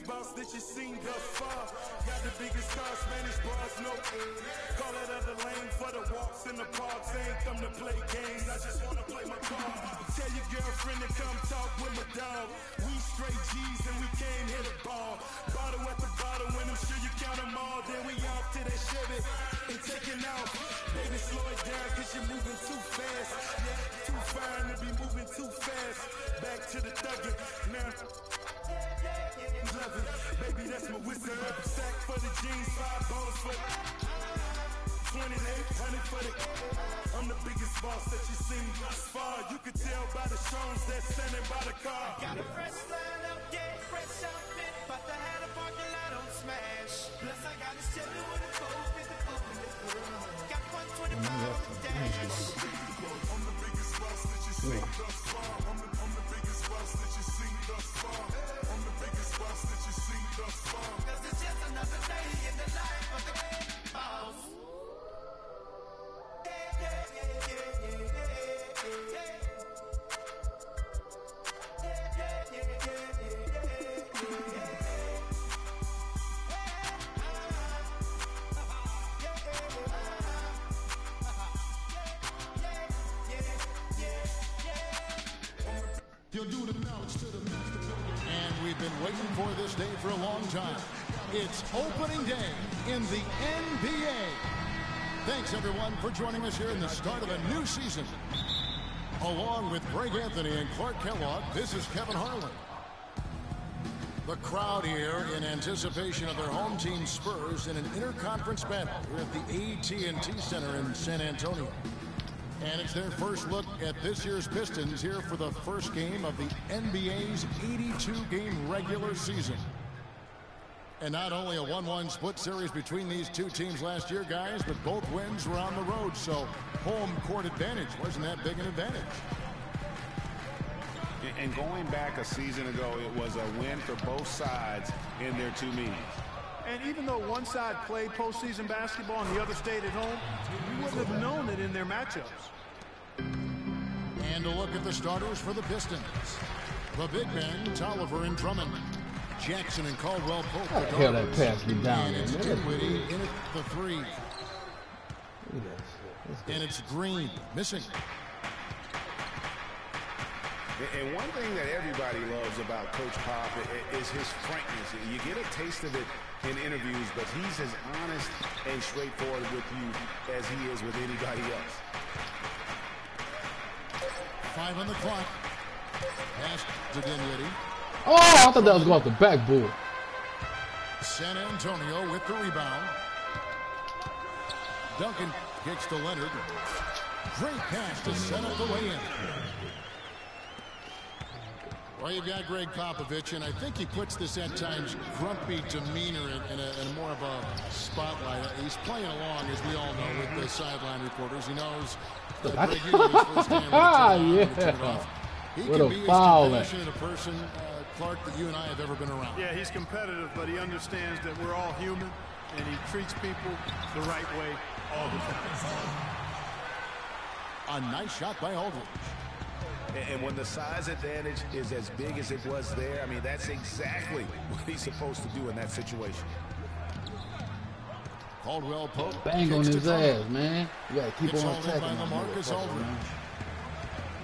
Boss that you seen thus far. Got the biggest car, Spanish bars, no end. Call it other lane for the walks in the parks. Ain't come to play games, I just wanna play my part. Tell your girlfriend to come talk with my dog. We straight G's and we came hit a ball. Bottle at the bottom, when I'm sure you count them all. Then we off to that Chevy and taking off. Baby, slow it down cause you're moving too fast. Yeah, too fine to be moving too fast. Back to the thuggin', now baby, that's my whistle. Sack for the jeans, $5 for it. 2800 for the. I'm the biggest boss that you seen thus far. You can tell by the shows that's standing by the car. Got a fresh line up, yeah, fresh outfit. But I had a parking lot on smash. Plus I got a Chevy with a 454 in the club. Got 125 dash. I'm the biggest boss that you seen thus far. I'm the biggest boss that you seen thus far. I'm the biggest boss that you seen thus far. 'Cause it's just another day in the life of the boss. You'll do the knowledge to the master builder. And we've been waiting for this day for a long time. It's opening day in the NBA. Thanks, everyone, for joining us here in the start of a new season. Along with Greg Anthony and Clark Kellogg, this is Kevin Harlan. The crowd here in anticipation of their home team Spurs in an interconference battle here at the AT&T Center in San Antonio. And it's their first look at this year's Pistons here for the first game of the NBA's 82-game regular season. And not only a 1-1 split series between these two teams last year, guys, but both wins were on the road, so home court advantage wasn't that big an advantage. And going back a season ago, it was a win for both sides in their two meetings. And even though one side played postseason basketball and the other stayed at home, you wouldn't have known it in their matchups. And a look at the starters for the Pistons. The big men, Tolliver and Drummond. Jackson and Caldwell Pope. How the hell that pass me down and there, it's man? Dinwiddie in at the three. And it's Green missing. And one thing that everybody loves about Coach Pop is his frankness. You get a taste of it in interviews, but he's as honest and straightforward with you as he is with anybody else. 5 on the clock. Pass to Dinwiddie. Oh, I thought that was going off the backboard. San Antonio with the rebound. Duncan kicks to Leonard. Great pass to set up the way in. Well, you've got Greg Popovich, and I think he puts this at times grumpy demeanor in a more of a spotlight. He's playing along, as we all know, with the sideline reporters. He knows that Greg Hill is first game He what can a be foul. as compassionate a person, Clark, that you and I have ever been around. Yeah, he's competitive, but he understands that we're all human, and he treats people the right way all the time. A nice shot by Aldridge. And when the size advantage is as big as it was there, I mean, that's exactly what he's supposed to do in that situation. Caldwell Pope. Bang on his ass, man. You gotta keep It's on hauled in attacking by him. LaMarcus Aldridge.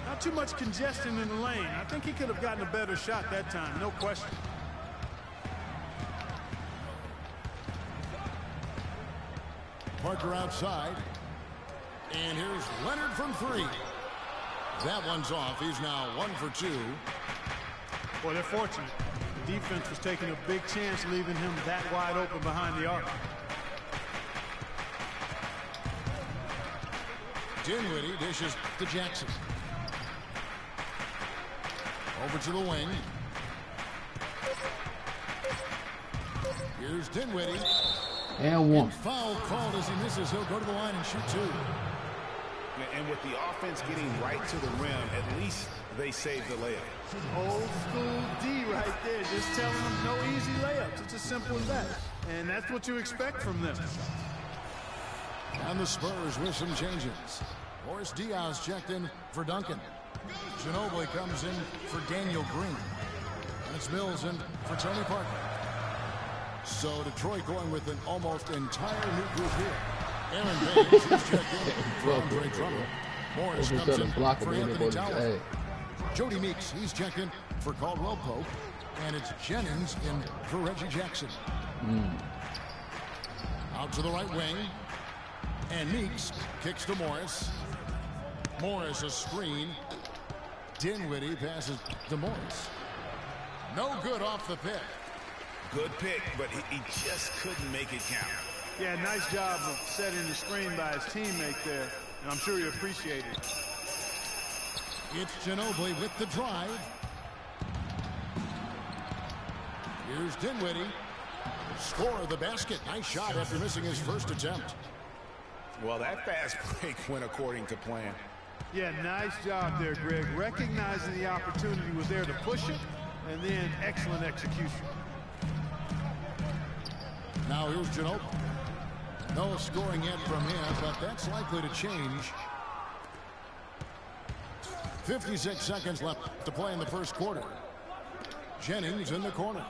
Not too much congestion in the lane. I think he could have gotten a better shot that time, no question. Parker outside. And here's Leonard from three. That one's off. He's now 1 for 2. Well, they're fortunate. The defense was taking a big chance leaving him that wide open behind the arc. Dinwiddie dishes to Jackson. Over to the wing. Here's Dinwiddie. And one. Foul called as he misses. He'll go to the line and shoot 2. And with the offense getting right to the rim, at least they saved the layup. Old school D right there, just telling them no easy layups. It's as simple as that. And that's what you expect from them. And the Spurs with some changes. Boris Diaz checked in for Duncan. Ginobili comes in for Daniel Green. And it's Mills in for Tony Parker. So Detroit going with an almost entire new group here. Aaron Baines is checked in for Andre Drummond. Morris comes in for Anthony Towers. Jody Meeks, he's checked in for Caldwell Pope. And it's Jennings in for Reggie Jackson. Out to the right wing. And Meeks kicks to Morris. Morris a screen. Dinwiddie passes to Morris. No good off the pick. Good pick, but he just couldn't make it count. Yeah, nice job of setting the screen by his teammate there. And I'm sure he appreciated it. It's Ginobili with the drive. Here's Dinwiddie. Score of the basket. Nice shot after missing his first attempt. Well, that fast break went according to plan. Yeah, nice job there, Greg. Recognizing the opportunity was there to push it, and then excellent execution. Now here's Ginobili. No scoring yet from him, but that's likely to change. 56 seconds left to play in the first quarter. Jennings in the corner.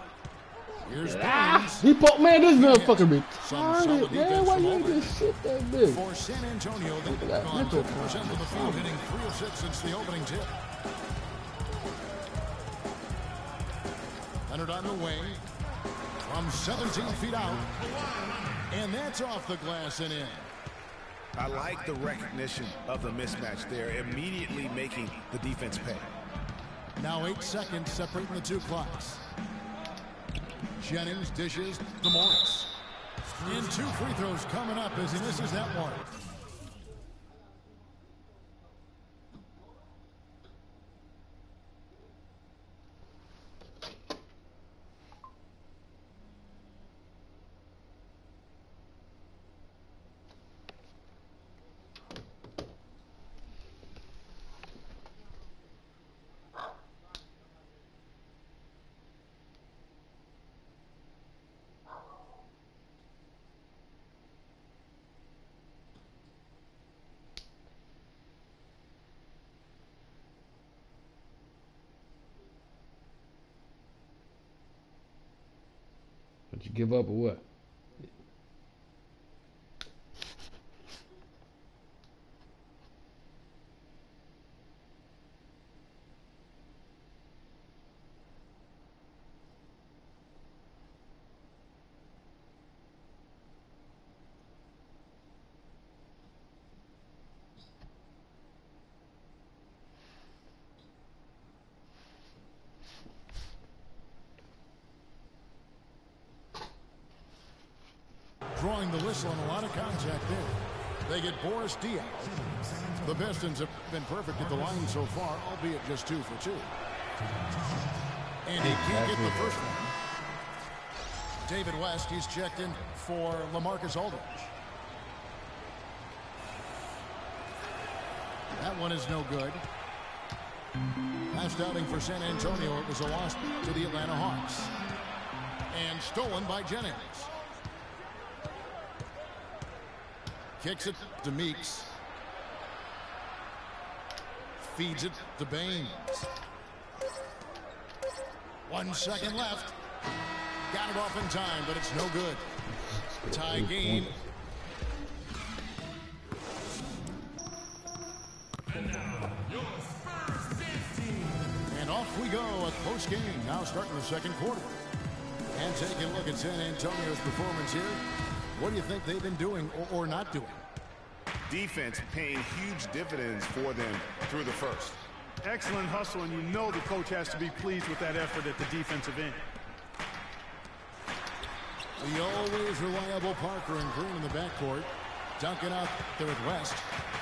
Here's Baines. He poked, man, this motherfucker be solid retarded, man. Why you ain't defense just shit that big? For San Antonio, they've Look at that gone mental 50% of the field, hitting 3 of 6 since the opening tip. Leonard on the wing from 17 feet out. And that's off the glass and in. I like the recognition of the mismatch there, immediately making the defense pay. Now 8 seconds separating the two clocks. Jennings dishes to Morris. And 2 free throws coming up as he misses that one. But you give up or what? Drawing the whistle and a lot of contact there. They get Boris Diaz. The Pistons have been perfect at the line so far, albeit just 2 for 2. And he can't get the first one. David West, he's checked in for LaMarcus Aldridge. That one is no good. Last outing for San Antonio, it was a loss to the Atlanta Hawks. And stolen by Jennings. Kicks it to Meeks. Feeds it to Baines. 1 second left. Got it off in time, but it's no good. Tie game. And off we go at post game. Now starting the second quarter. And taking a look at San Antonio's performance here. What do you think they've been doing or not doing? defense paying huge dividends for them through the first. Excellent hustle, and you know the coach has to be pleased with that effort at the defensive end. The always reliable Parker and Green in the backcourt. Duncan out there at West.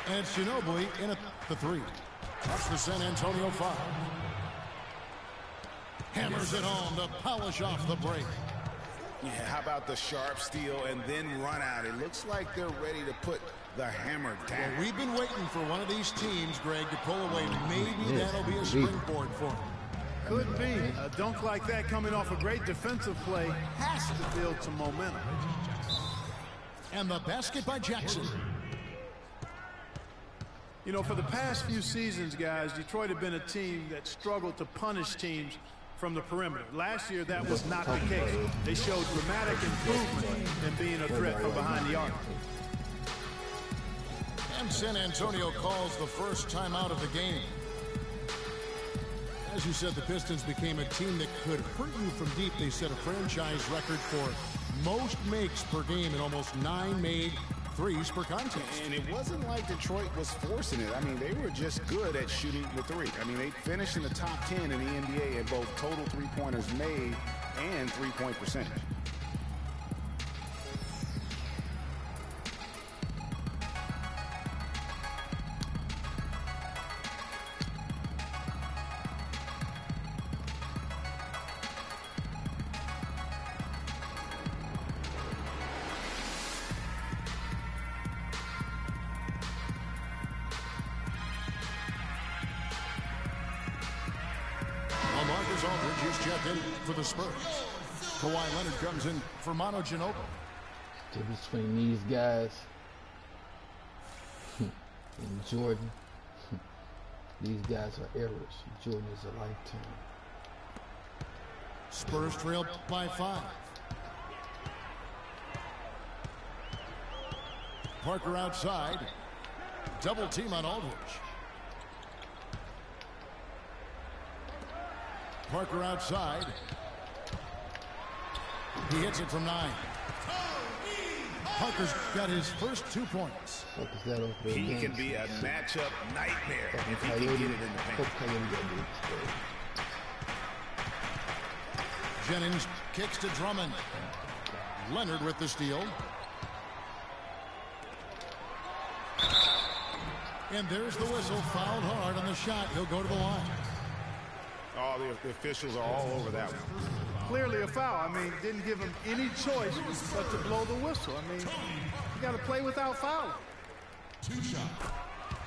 And it's Ginobili in at the three. That's the San Antonio foul. Hammers it home to polish off the break. Yeah, how about the sharp steal and then run out? It looks like they're ready to put the hammer down. Well, we've been waiting for one of these teams, Greg, to pull away. Maybe that'll be a springboard for them. Could be. A dunk like that coming off a great defensive play has to build some momentum. And the basket by Jackson. You know, for the past few seasons, guys, Detroit have been a team that struggled to punish teams from the perimeter. Last year, that was not the case. They showed dramatic improvement in being a threat from behind the arc. And San Antonio calls the first timeout of the game. As you said, the Pistons became a team that could hurt you from deep. They set a franchise record for most makes per game and almost 9 made threes per contest. And it wasn't like Detroit was forcing it. I mean, they were just good at shooting the three. I mean, they finished in the top 10 in the NBA in both total three-pointers made and three-point percentage. For the Spurs. Kawhi Leonard comes in for Manu Ginobili. The difference between these guys and Jordan. These guys are errors. Jordan is a lifetime. Spurs trailed by 5. Parker outside. Double team on Aldridge. Parker outside. He hits it from 9. Parker's got his first 2 points. He can be a matchup nightmare if he can get it in the paint. Jennings kicks to Drummond. Leonard with the steal. And there's the whistle. Fouled hard on the shot. He'll go to the line. Oh, the officials are all over that one. Clearly a foul. I mean, didn't give him any choice but to blow the whistle. I mean, you got to play without fouling. 2 shots.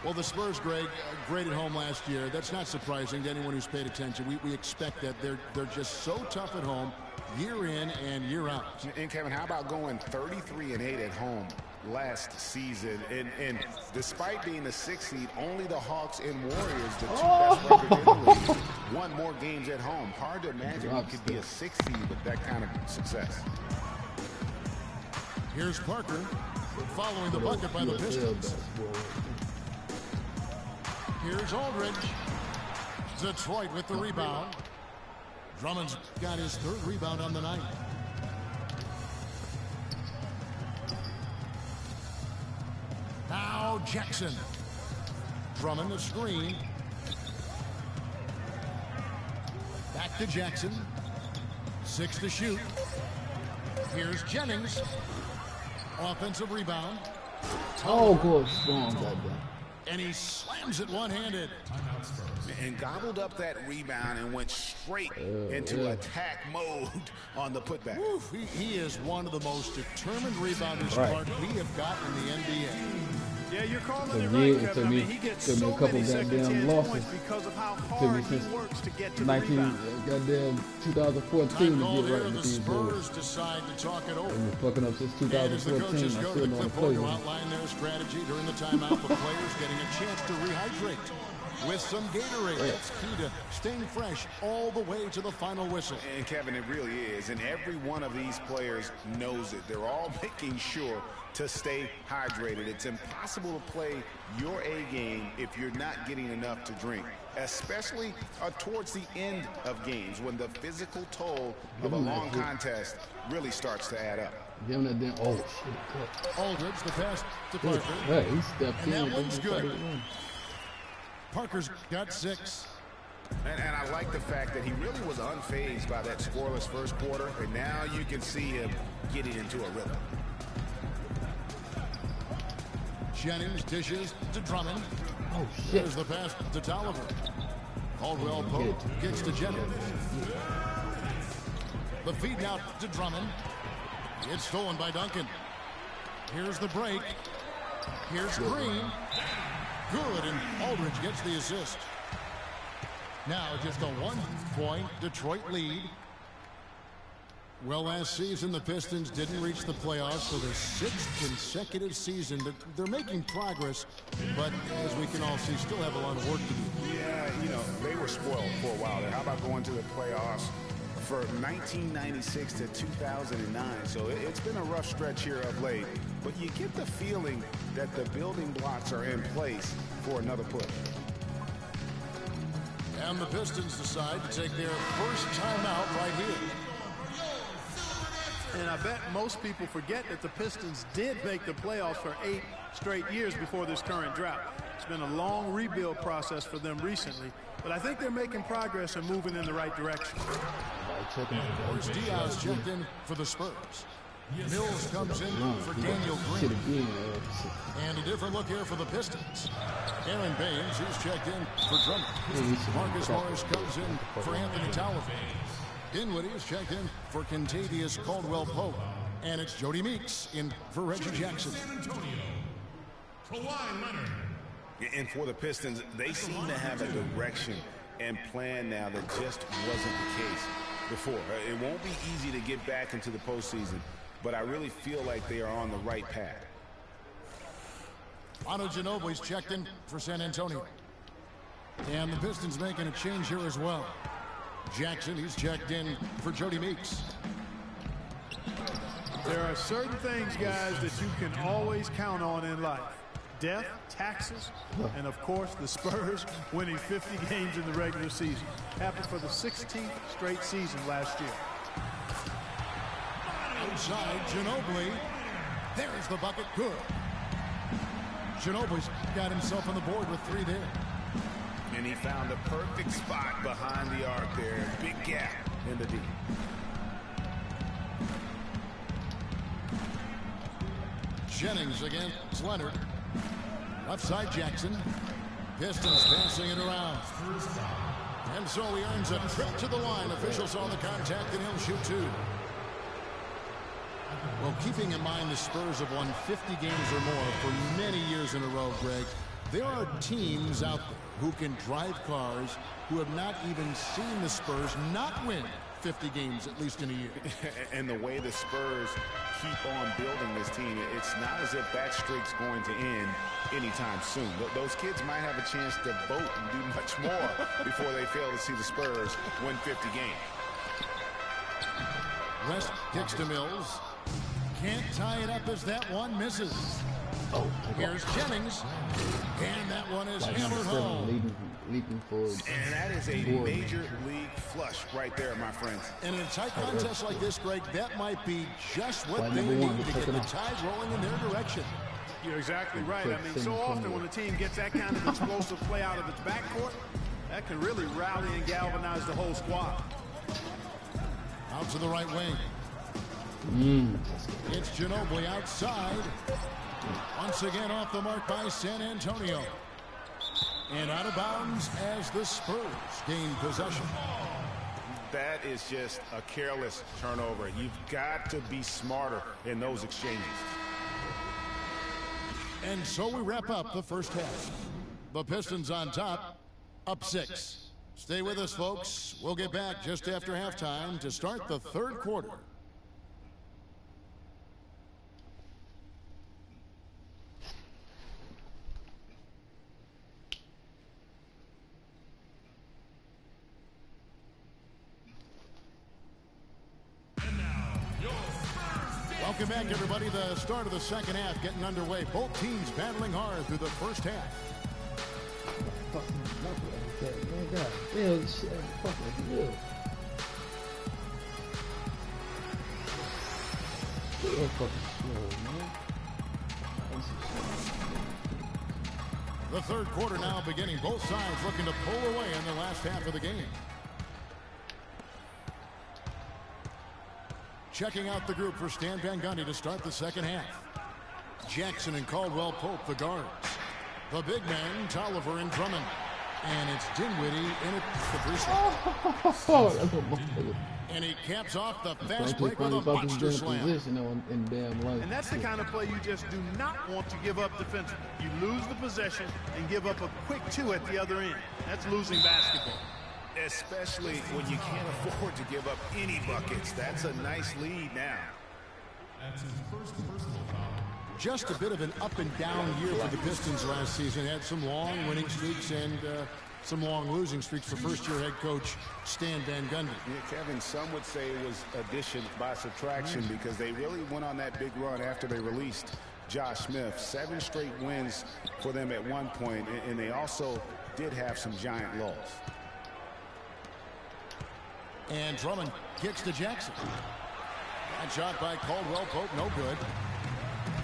Well, the Spurs, Greg, great at home last year. That's not surprising to anyone who's paid attention. We expect that. They're just so tough at home, year in and year out. And Kevin, how about going 33-8 at home last season? And despite being the 6th seed, only the Hawks and Warriors, the 2 best records in the league, won more games at home. Hard to imagine he could be a 6th seed with that kind of success. Here's Parker following the bucket by the Pistons. Here's Aldridge. Detroit with the rebound. Drummond's got his 3rd rebound on the night. Now Jackson. Drummond the screen. Back to Jackson. 6 to shoot. Here's Jennings. Offensive rebound. Oh, good. Strong, goddamn. And he slams it one-handed. And gobbled up that rebound and went straight into attack mode on the putback. Oof, he is one of the most determined rebounders Clark, we have got in the NBA. Yeah, you're calling it right, Kevin. I mean, he gets so many second-chance points because of how hard he works to get to the rebound. Goddamn 2014 to get right with these boys. Decide to talk it over. They've been fucking up since 2014. I still don't play. Outline their strategy during the timeout. The players getting a chance to rehydrate. with some Gatorade. It's key to staying fresh all the way to the final whistle. And Kevin, it really is. And every one of these players knows it. They're all making sure to stay hydrated. It's impossible to play your A game if you're not getting enough to drink, especially towards the end of games when the physical toll of a long contest really starts to add up. Give him that damn. Oh, shit. Aldridge, the pass to Parker. Hey, he stepped And in. that one's good. Parker's got 6. And I like the fact that he really was unfazed by that scoreless first quarter, and now you can see him getting into a rhythm. Jennings dishes to Drummond. Oh, shit. There's the pass to Tolliver. Caldwell Pope gets to Jennings. The feed out to Drummond. It's stolen by Duncan. Here's the break. Here's Green. Good, and Aldridge gets the assist. Now just a 1-point Detroit lead. Well, last season the Pistons didn't reach the playoffs for the 6th consecutive season. They're making progress, but as we can all see, still have a lot of work to do. Yeah, you know, they were spoiled for a while there. How about going to the playoffs for 1996 to 2009? So it's been a rough stretch here of late, but you get the feeling that the building blocks are in place for another push. And the Pistons decide to take their first timeout right here. And I bet most people forget that the Pistons did make the playoffs for 8 straight years before this current drought. It's been a long rebuild process for them recently, but I think they're making progress and moving in the right direction. Here's Diaz checked in for the Spurs. Mills comes in for Daniel Green. And a different look here for the Pistons. Aaron Baines, he's checked in for Drummond. Marcus Morris comes in for Anthony Tolliver. Dinwiddie is checked in for Kentavious Caldwell-Pope. And it's Jody Meeks in for Reggie Jackson. And for the Pistons, they seem to have a direction and plan now that just wasn't the case before. It won't be easy to get back into the postseason, but I really feel like they are on the right path. Manu Ginobili's checked in for San Antonio. And the Pistons making a change here as well. Jackson, he's checked in for Jody Meeks. There are certain things, guys, that you can always count on in life. Death, taxes, and of course the Spurs winning 50 games in the regular season. Happened for the 16th straight season last year. Outside, Ginobili. There's the bucket. Good. Ginobili's got himself on the board with 3 there. And he found the perfect spot behind the arc there. Big gap in the D. Jennings against Leonard. Left side, Jackson. Pistons passing it around. And so he earns a trip to the line. Officials saw the contact, and he'll shoot 2. Well, keeping in mind the Spurs have won 50 games or more for many years in a row, Greg, there are teams out there who can drive cars who have not even seen the Spurs not win 50 games, at least in a year. And the way the Spurs keep on building this team, it's not as if that streak's going to end anytime soon. Those kids might have a chance to vote and do much more before they fail to see the Spurs win 50 games. West kicks to Mills. Can't tie it up as that one misses. Here's Jennings. And that one is hammered home. Leaping forward. And that is a major league flush right there, my friends. And in a tight contest like this, Greg, that might be just what they need to get the tide rolling in their direction. You're exactly right. I mean, so often when a team gets that kind of explosive play out of its backcourt, that can really rally and galvanize the whole squad. Out to the right wing. It's Ginobili outside. Once again off the mark by San Antonio. And out of bounds as the Spurs gain possession. That is just a careless turnover. You've got to be smarter in those exchanges. And so we wrap up the first half. The Pistons on top, up 6. Stay with us, folks. We'll get back just after halftime to start the third quarter. Welcome back, everybody. The start of the second half getting underway. Both teams battling hard through the first half. The third quarter now beginning. Both sides looking to pull away in the last half of the game. Checking out the group for Stan Van Gundy to start the second half. Jackson and Caldwell Pope, the guards. The big men, Tolliver and Drummond. And it's Dinwiddie in it, the first. And he caps off the fast break with a monster slam. And that's the kind of play you just do not want to give up defensively. You lose the possession and give up a quick two at the other end. That's losing basketball. Especially when you can't afford to give up any buckets. That's a nice lead now. That's his first personal foul. Just a bit of an up and down year for the Pistons last season. Had some long winning streaks and some long losing streaks for first-year head coach Stan Van Gundy. Yeah, Kevin, some would say it was addition by subtraction because they really went on that big run after they released Josh Smith. 7 straight wins for them at one point, and they also did have some giant lows. And Drummond kicks to Jackson. That shot by Caldwell Pope, no good.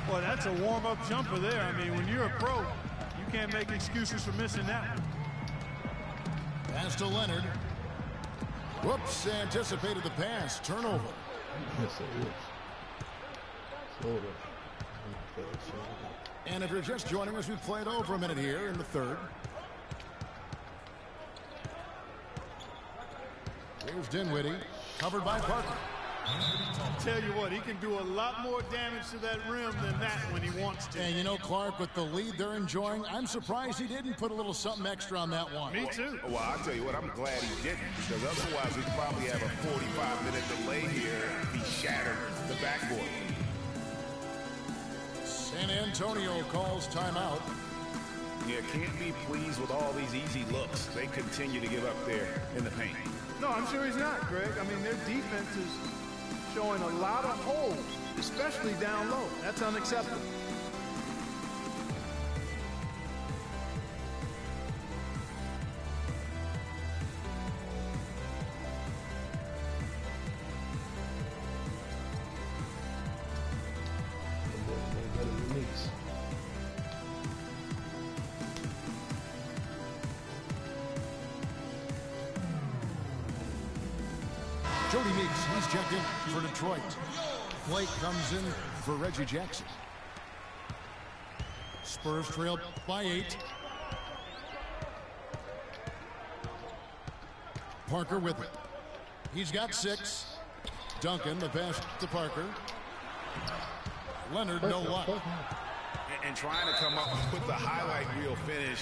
Boy, that's a warm-up jumper there. I mean, when you're a pro, you can't make excuses for missing that one. Pass to Leonard. Whoops, anticipated the pass. Turnover. And if you're just joining us, we played over a minute here in the third. Here's Dinwiddie, covered by Parker. I'll tell you what, he can do a lot more damage to that rim than that when he wants to. And you know, Clark, with the lead they're enjoying, I'm surprised he didn't put a little something extra on that one. Me too. Well, I'll tell you what, I'm glad he didn't, because otherwise we'd probably have a 45-minute delay here if he shattered the backboard. San Antonio calls timeout. Yeah, can't be pleased with all these easy looks. They continue to give up there in the paint. No, I'm sure he's not, Greg. I mean, their defense is showing a lot of holes, especially down low. That's unacceptable. Jody Meeks, he's checked in for Detroit. Blake comes in for Reggie Jackson. Spurs trailed by 8. Parker with it. He's got 6. Duncan, the pass to Parker. Leonard, no luck. And trying to come up with the highlight reel finish,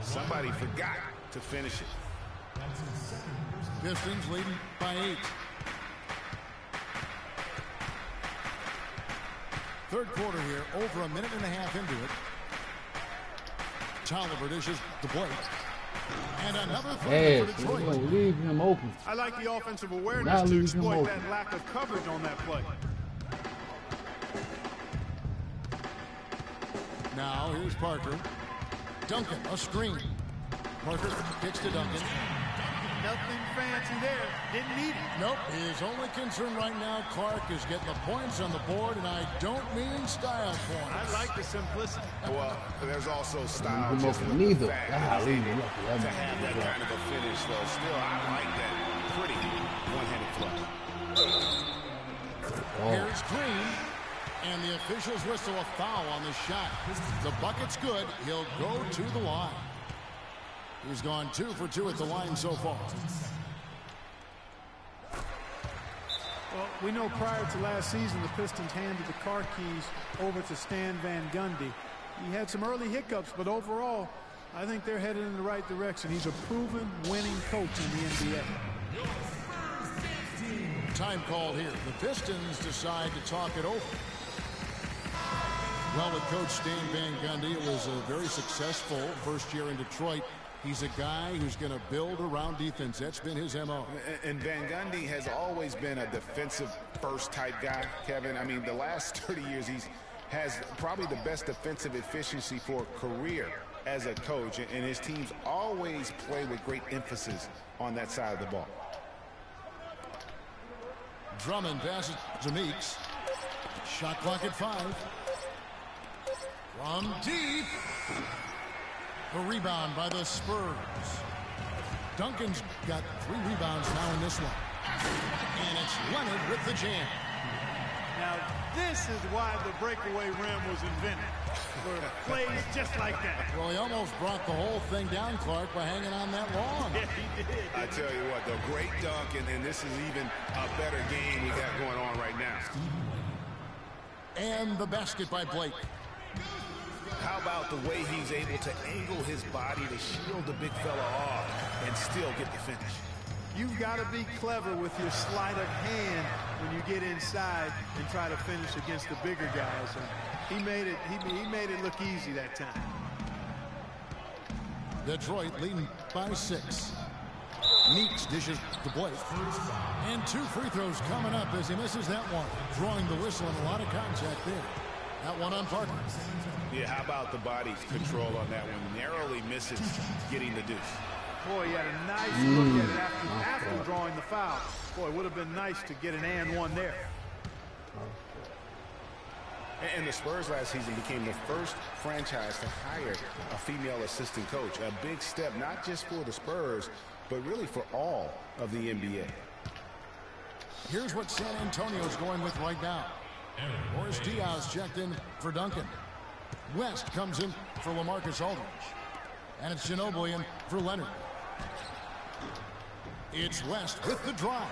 somebody forgot to finish it. Pistons leading by 8. Third quarter here, over a minute and a half into it. Tolliver dishes to Blake. And another three for Detroit. Leave him open. I like the offensive awareness to exploit that lack of coverage on that play. Now here's Parker. Duncan, a screen. Parker kicks to Duncan. Nothing fancy there. Didn't need it. Nope. His only concern right now, Clark, is getting the points on the board, and I don't mean style points. I like the simplicity. Well, there's also style. Just Neither. to have that kind of a finish, though. Still, I like that pretty one-handed flush. Here's Green, and the officials whistle a foul on the shot. The bucket's good. He'll go to the line. He's gone 2 for 2 at the line so far. Well, we know prior to last season, the Pistons handed the car keys over to Stan Van Gundy. He had some early hiccups, but overall, I think they're headed in the right direction. He's a proven winning coach in the NBA. Time called here. The Pistons decide to talk it over. Well, with Coach Stan Van Gundy, it was a very successful first year in Detroit. He's a guy who's going to build around defense. That's been his MO. And Van Gundy has always been a defensive first type guy, Kevin. I mean, the last 30 years, has probably the best defensive efficiency for a career as a coach. And his teams always play with great emphasis on that side of the ball. Drummond passes to Meeks. Shot clock at 5. From deep. The rebound by the Spurs. Duncan's got 3 rebounds now in this one. And it's Leonard with the jam. Now, this is why the breakaway rim was invented, for plays just like that. Well, he almost brought the whole thing down, Clark, by hanging on that long. Yeah, he did. I tell you what, though, great dunk, and this is even a better game we got going on right now. And the basket by Blake. How about the way he's able to angle his body to shield the big fella off and still get the finish? You've got to be clever with your sleight of hand when you get inside and try to finish against the bigger guys. And he made it look easy that time. Detroit leading by 6. Meeks dishes to Blake. And 2 free throws coming up as he misses that one. Drawing the whistle and a lot of contact there. That one on Parker. Yeah, how about the body control on that one? Narrowly misses getting the deuce. Boy, he had a nice look at it after drawing the foul. Boy, it would have been nice to get an and one there. And the Spurs last season became the first franchise to hire a female assistant coach. A big step, not just for the Spurs, but really for all of the NBA. Here's what San Antonio's going with right now. Boris Diaz checked in for Duncan. West comes in for LaMarcus Aldridge. And it's Ginobili in for Leonard. It's West with the drive.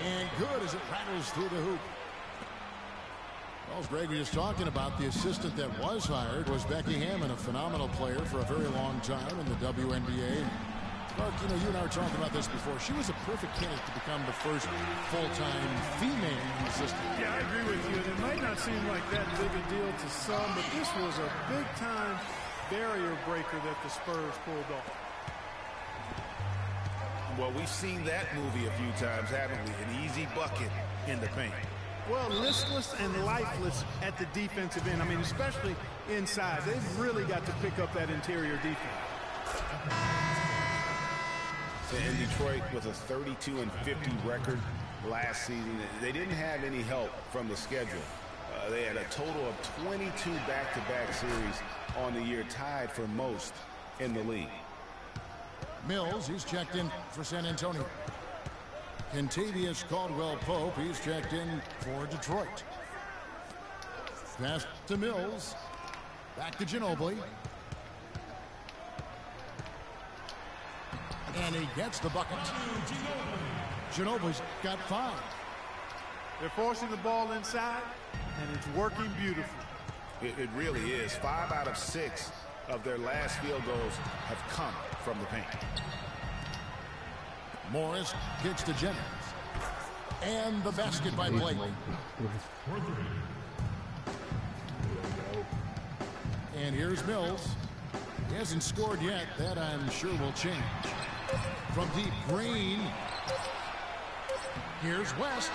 And good as it rattles through the hoop. Well, as Greg was talking about, the assistant that was hired was Becky Hammond, a phenomenal player for a very long time in the WNBA. Mark, you know, you and I were talking about this before. She was a perfect candidate to become the first full-time female assistant. Yeah, I agree with you. And it might not seem like that big a deal to some, but this was a big-time barrier breaker that the Spurs pulled off. Well, we've seen that movie a few times, haven't we? An easy bucket in the paint. Well, listless and lifeless at the defensive end. I mean, especially inside. They've really got to pick up that interior defense. In Detroit with a 32-50 record last season, they didn't have any help from the schedule. They had a total of 22 back-to-back series on the year, tied for most in the league. Mills, he's checked in for San Antonio. Kentavious Caldwell-Pope, he's checked in for Detroit. Pass to Mills. Back to Ginobili. And he gets the bucket. Ginobili's got 5. They're forcing the ball inside, and it's working beautifully. It really is. 5 out of 6 of their last field goals have come from the paint. Morris gets to Jennings. And the basket by Blake. And here's Mills. He hasn't scored yet. That I'm sure will change. From deep, Green. Here's West.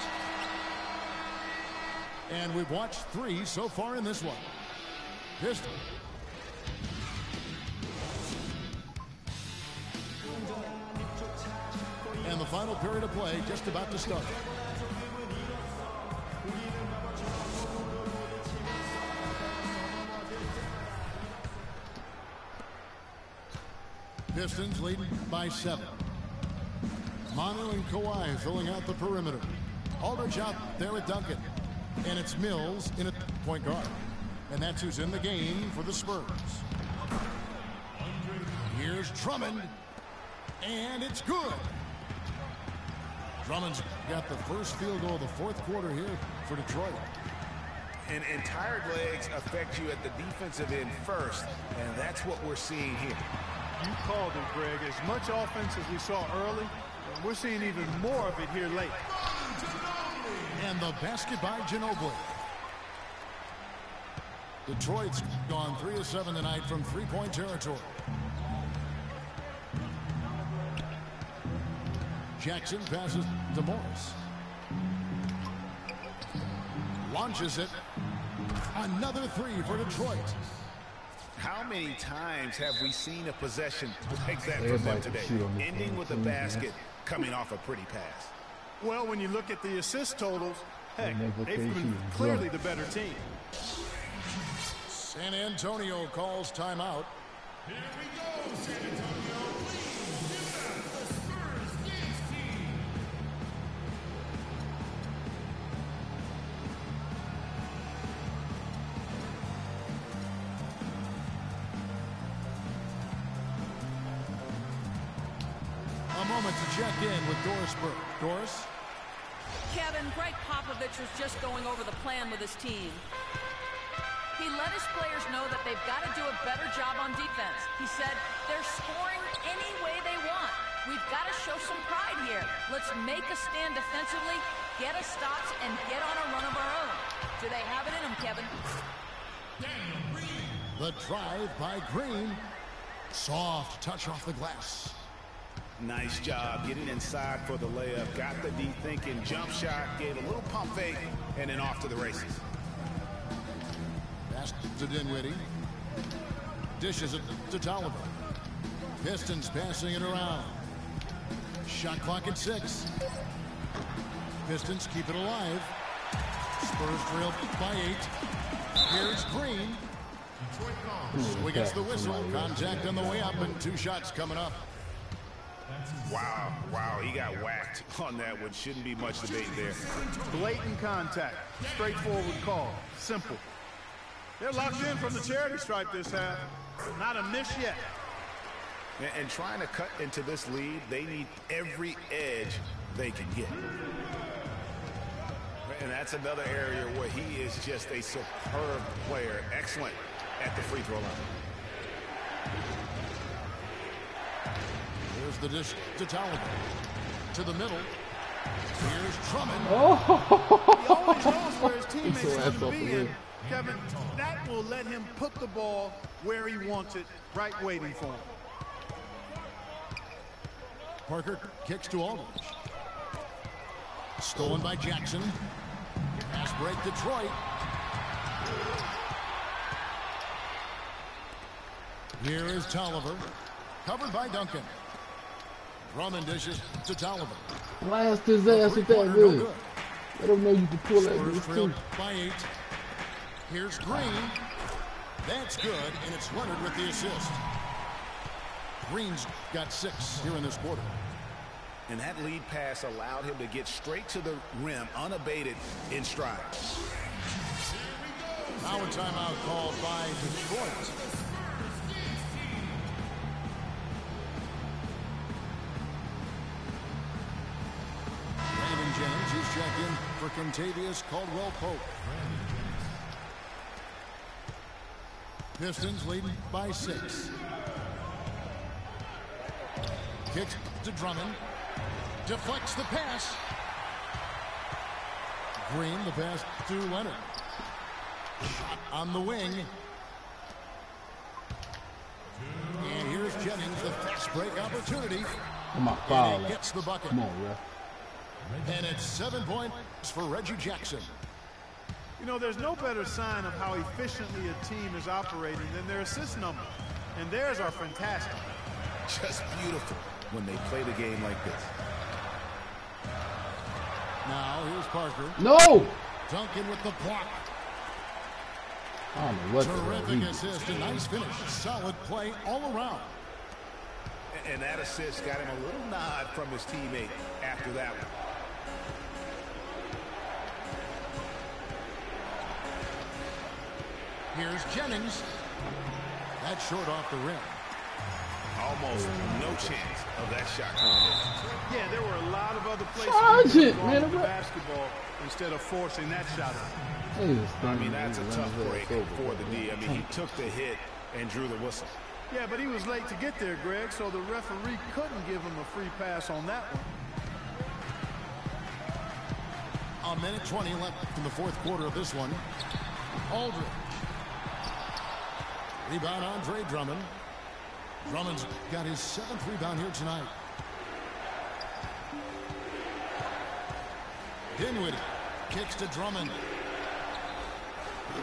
And we've watched 3 so far in this one. Pistons. And the final period of play just about to start. Pistons leading by 7. Manu and Kawhi filling out the perimeter. Aldridge out there at Duncan. And it's Mills in at point guard. And that's who's in the game for the Spurs. Here's Drummond. And it's good. Drummond's got the first field goal of the 4th quarter here for Detroit. And tired legs affect you at the defensive end first. And that's what we're seeing here. You called it, Greg. As much offense as we saw early, we're seeing even more of it here late. And the basket by Ginobili. Detroit's gone 3 of 7 tonight from 3-point territory. Jackson passes to Morris. Launches it. Another three for Detroit. How many times have we seen a possession like that from them today? Ending with a basket coming off a pretty pass. Well, when you look at the assist totals, heck, they've been clearly the better team. San Antonio calls timeout. Here we go, San Antonio. Please give them the Spurs dance team. A moment to check in with Doris Burke. Doris? Kevin, Greg Popovich was just going over the plan with his team. He let his players know that they've got to do a better job on defense. He said, they're scoring any way they want. We've got to show some pride here. Let's make a stand defensively, get us stops, and get on a run of our own. Do they have it in them, Kevin? The drive by Green. Soft touch off the glass. Nice job getting inside for the layup. Got the D thinking jump shot, gave a little pump fake, and then off to the races. Pass to Dinwiddie. Dishes it to Tolliver. Pistons passing it around. Shot clock at 6. Pistons keep it alive. Spurs trail by 8. Here's Green. So he gets the whistle. Contact on the way up and 2 shots coming up. Wow, he got whacked on that one. Shouldn't be much debate there. Blatant contact. Straightforward call. Simple. They're locked in from the charity stripe this half. Not a miss yet. And trying to cut into this lead, they need every edge they can get. And that's another area where he is just a superb player. Excellent at the free throw line. Here's the dish to Tolliver. To the middle. Here's Drummond. He always knows where his teammates want to be in. Kevin, that will let him put the ball where he wants it, right waiting for him. Parker kicks to Aldridge. Stolen by Jackson. Pass break Detroit. Here is Tolliver. Covered by Duncan. Drummond dishes to Tolliver. Blast his ass with that good. Let him know you can pull that Spurs good trail too. by 8. Here's Green. That's good, and it's Leonard with the assist. Green's got 6 here in this quarter. And that lead pass allowed him to get straight to the rim, unabated in stride. Now a timeout called by Detroit. Brandon Jennings is checked in for Kentavious Caldwell-Pope. Pistons leading by 6. Kicks to Drummond. Deflects the pass. Green, the pass to Leonard. Shot on the wing. And here's Jennings, the fast break opportunity. Come on, foul. And he gets the bucket. Come on, ref. And it's 7 points for Reggie Jackson. You know, there's no better sign of how efficiently a team is operating than their assist number. And theirs are fantastic. Just beautiful when they play the game like this. Now here's Parker. No! Duncan with the block. I don't know what Terrific assist, a nice finish. Solid play all around. And that assist got him a little nod from his teammate after that one. Here's Jennings. That's short off the rim. Almost no chance of that shot going in. Yeah, there were a lot of other places Charge it, going man. with the basketball instead of forcing that shot out. I mean, that's a tough break for the D. I mean, he took the hit and drew the whistle. Yeah, but he was late to get there, Greg, so the referee couldn't give him a free pass on that one. A minute 20 left in the fourth quarter of this one. Aldridge. Rebound Andre Drummond. Drummond's got his 7th rebound here tonight. Dinwiddie kicks to Drummond.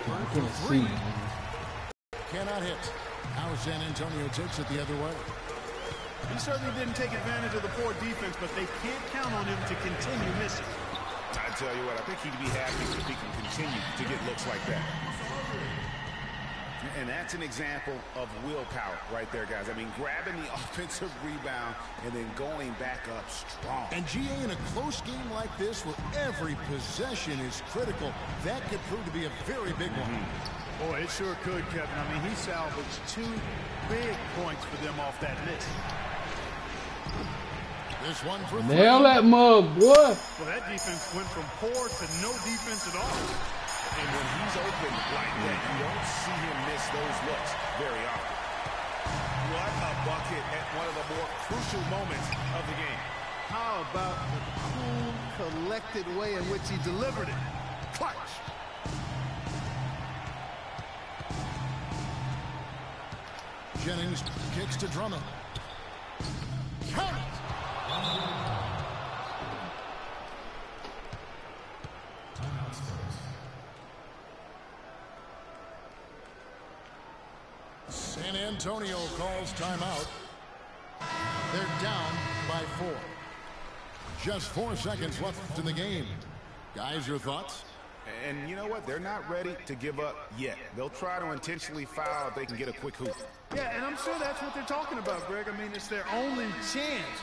I can't see. Cannot hit. Now San Antonio takes it the other way. He certainly didn't take advantage of the poor defense, but they can't count on him to continue missing. I tell you what, I think he'd be happy if he can continue to get looks like that. And that's an example of willpower right there, guys. I mean, grabbing the offensive rebound and then going back up strong. And GA, in a close game like this where every possession is critical, that could prove to be a very big one. Boy, it sure could, Kevin. I mean, he salvaged 2 big points for them off that list. This one for Nail that mug, boy. Well, that defense went from poor to no defense at all. And when he's open like that, you don't see him miss those looks very often. What a bucket at one of the more crucial moments of the game. How about the cool, collected way in which he delivered it? Clutch. Jennings kicks to Drummond. Count it! Timeout Spurs. San Antonio calls timeout. They're down by 4. Just 4 seconds left in the game. Guys, your thoughts? And you know what? They're not ready to give up yet. They'll try to intentionally foul if they can get a quick hoop. Yeah, and I'm sure that's what they're talking about, Greg. I mean, it's their only chance.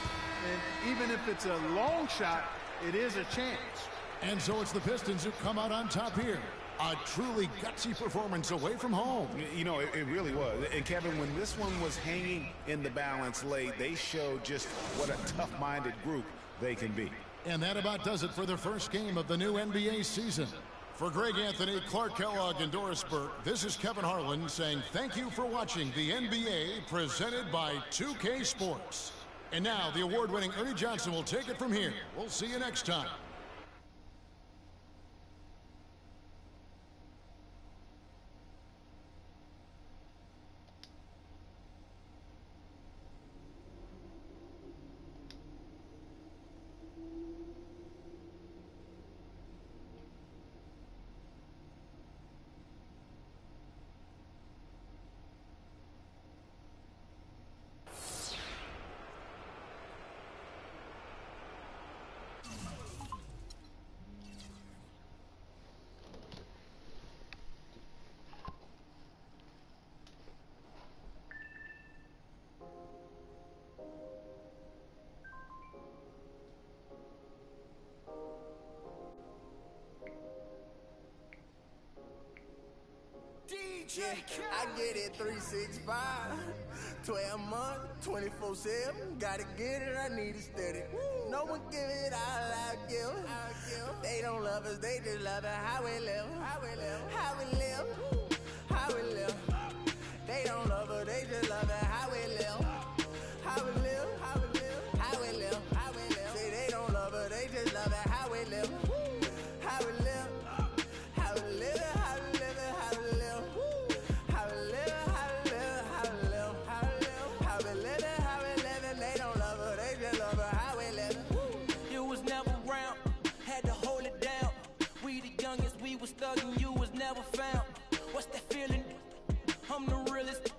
And even if it's a long shot, it is a chance. And so it's the Pistons who come out on top here. A truly gutsy performance away from home. You know, it really was. And Kevin, when this one was hanging in the balance late, they showed just what a tough-minded group they can be. And that about does it for the first game of the new NBA season. For Greg Anthony, Clark Kellogg, and Doris Burke, this is Kevin Harlan saying thank you for watching the NBA presented by 2K Sports. And now the award-winning Ernie Johnson will take it from here. We'll see you next time. I get it 365, 12 months, 24/7. Gotta get it, I need it steady. No one give it all I give. They don't love us, they just love it how we live. How we live, how we live, how we live. They don't love us, they just love it how we live. How we live, how we live, how we live, how we live. Say they don't love us, they just love it how we live. How we live, how we live, how we live, how we live. How we live, how we live, how we live, how we live. How we live, how we live. They don't love us, they just love it how we live. You was never around, had to hold it down. We the youngest, we was thugging, you was never found. What's that feeling? I'm the realest.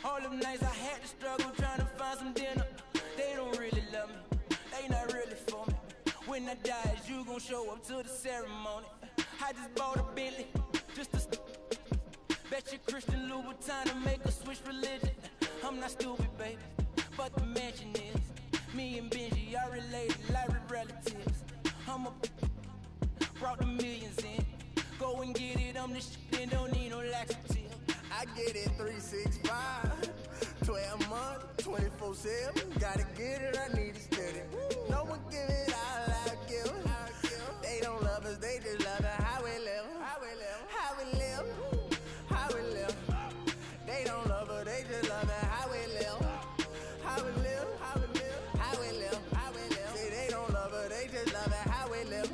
All them nights I had to struggle trying to find some dinner. They don't really love me, they not really for me. When I die, is you gon' show up to the ceremony? I just bought a Bentley, just to bet you Christian Louboutin to make us switch religion. I'm not stupid, baby, but the mansion is. Me and Benji are related like relatives. I'm a brought the millions in. Go and get it, I'm the shit and don't need no laxative. I get it 365, 12 months, 24/7. Gotta get it, I need it steady. No one give it all I give. They don't love us, they just love it how we live. How we live, how we live, how we live. They don't love us, they just love it how we live. How we live, how we live, how we live, how we live. Say they don't love us, they just love it how we live.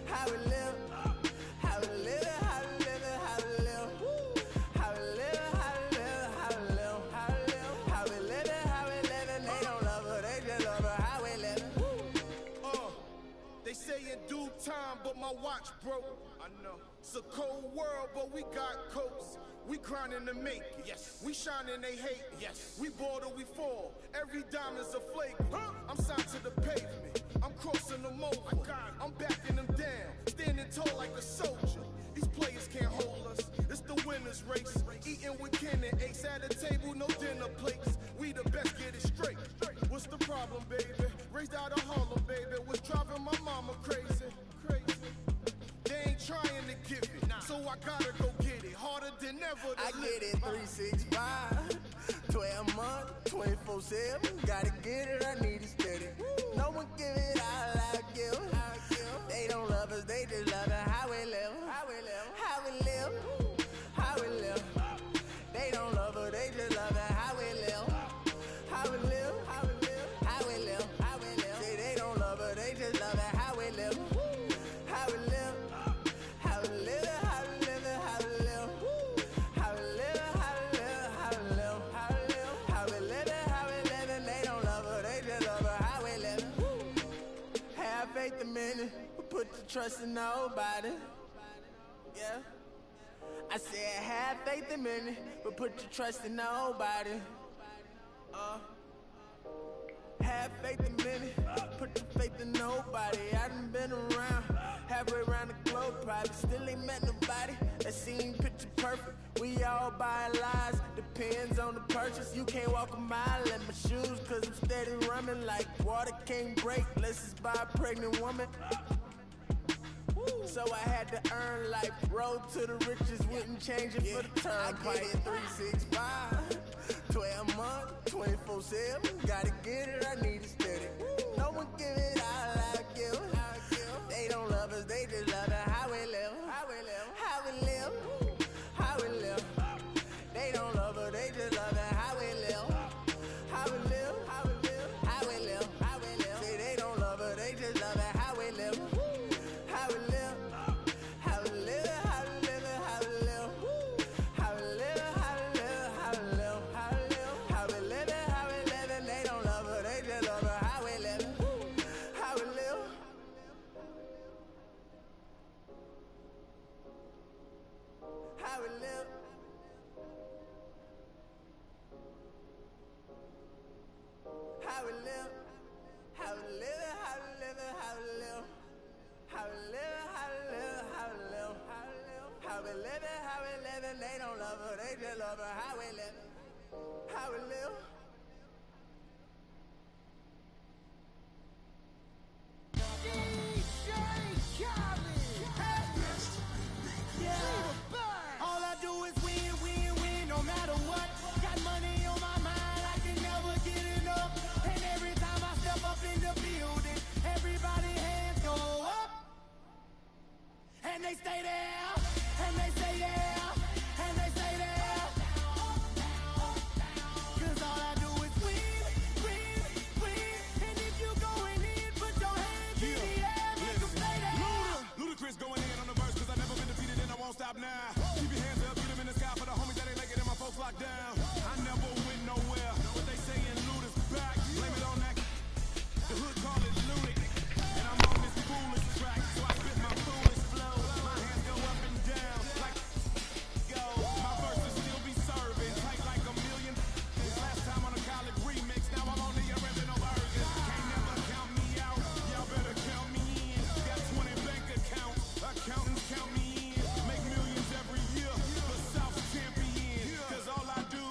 How we live, how we live, how we live, how we live. How we live, how we live, how we live, how we live. How we live, how we live. They don't love us, they just love it how we live. It's a cold world, but we got coats. We grinding to make it. Yes. We shining, they hate. Yes. We ball till we fall. Every dime is a flake. I'm signed to the pavement. I'm crossing them over. I'm backing them down. Standing tall like a soldier. These players can't hold us. It's the winner's race. Eating with kin and ace at a table, no dinner plates. We the best, get it straight. What's the problem, baby? Raised out of Harlem, baby. What's driving my mama crazy? They ain't trying to give it, so I gotta go get it. Harder than ever. I get it 365, 12 months, 24/7. Gotta get it, I need it steady. No one give it all I give. They don't love us, they just love it. How we live, how we live, how we live, how we live. They don't love us, they just love it. How we live, how we live, how we live, how we live, how we live. Say they don't love us, they just love it. How we live, how we live. Put your trust in nobody. Yeah. I said have faith in me, but put your trust in nobody. Have faith in me, put your faith in nobody. I done been around, halfway around the globe, probably still ain't met nobody that seem picture perfect. We all buy lies, depends on the purchase. You can't walk a mile in my shoes, cause I'm steady running like water can't break. Let's just buy a pregnant woman. So I had to earn life. Road to the riches, wouldn't change it for the turnpike. I get it 365, 12 months, 24/7. Gotta get it, I need it steady. No one give it all I give. They don't love us, they just love it. How we live, how we live, how we live, how we live. They don't love us, they just love it. How we live, how we live, how we live, how we live, how we live. Say they don't love us, they just love it. How we live. How we live, how we live, how we live, how we live, how we live, how we live, how we live, how we live, how we live, how we live, and they don't love her, they just love her. How we live, how we live. How we live. How we live, how we live, how we live, how we live. How we live, how we live, how we live, how we live, how we live, and they don't love her, they just love her. How we live, how we live. All I do is win, win, win, no matter what. Got money on my mind, I can never get enough. And every time I step up in the building, everybody hands go up. And they stay there, and they say yeah, and they say there. Cause all I do is win, win, win. And if you going in, put your hands in the air, make them say that. Ludacris going in on the verse, cause I never been defeated and I won't stop now. Keep your hands up, beat them in the sky for the homies that ain't like it and my folks locked down. I never went nowhere, what they saying Luda's back. Blame it on that, the hood call it Ludic. And I'm on this foolish track, so I spit my foolish flow. My hands go up and down, like go. My verses still be serving, tight like a million. This last time on a college remix, now I'm on the original version. Can't never count me out, y'all better count me in. Got 20 bank accounts, accountants count me in. Make millions every year, the South's champion. Cause all I do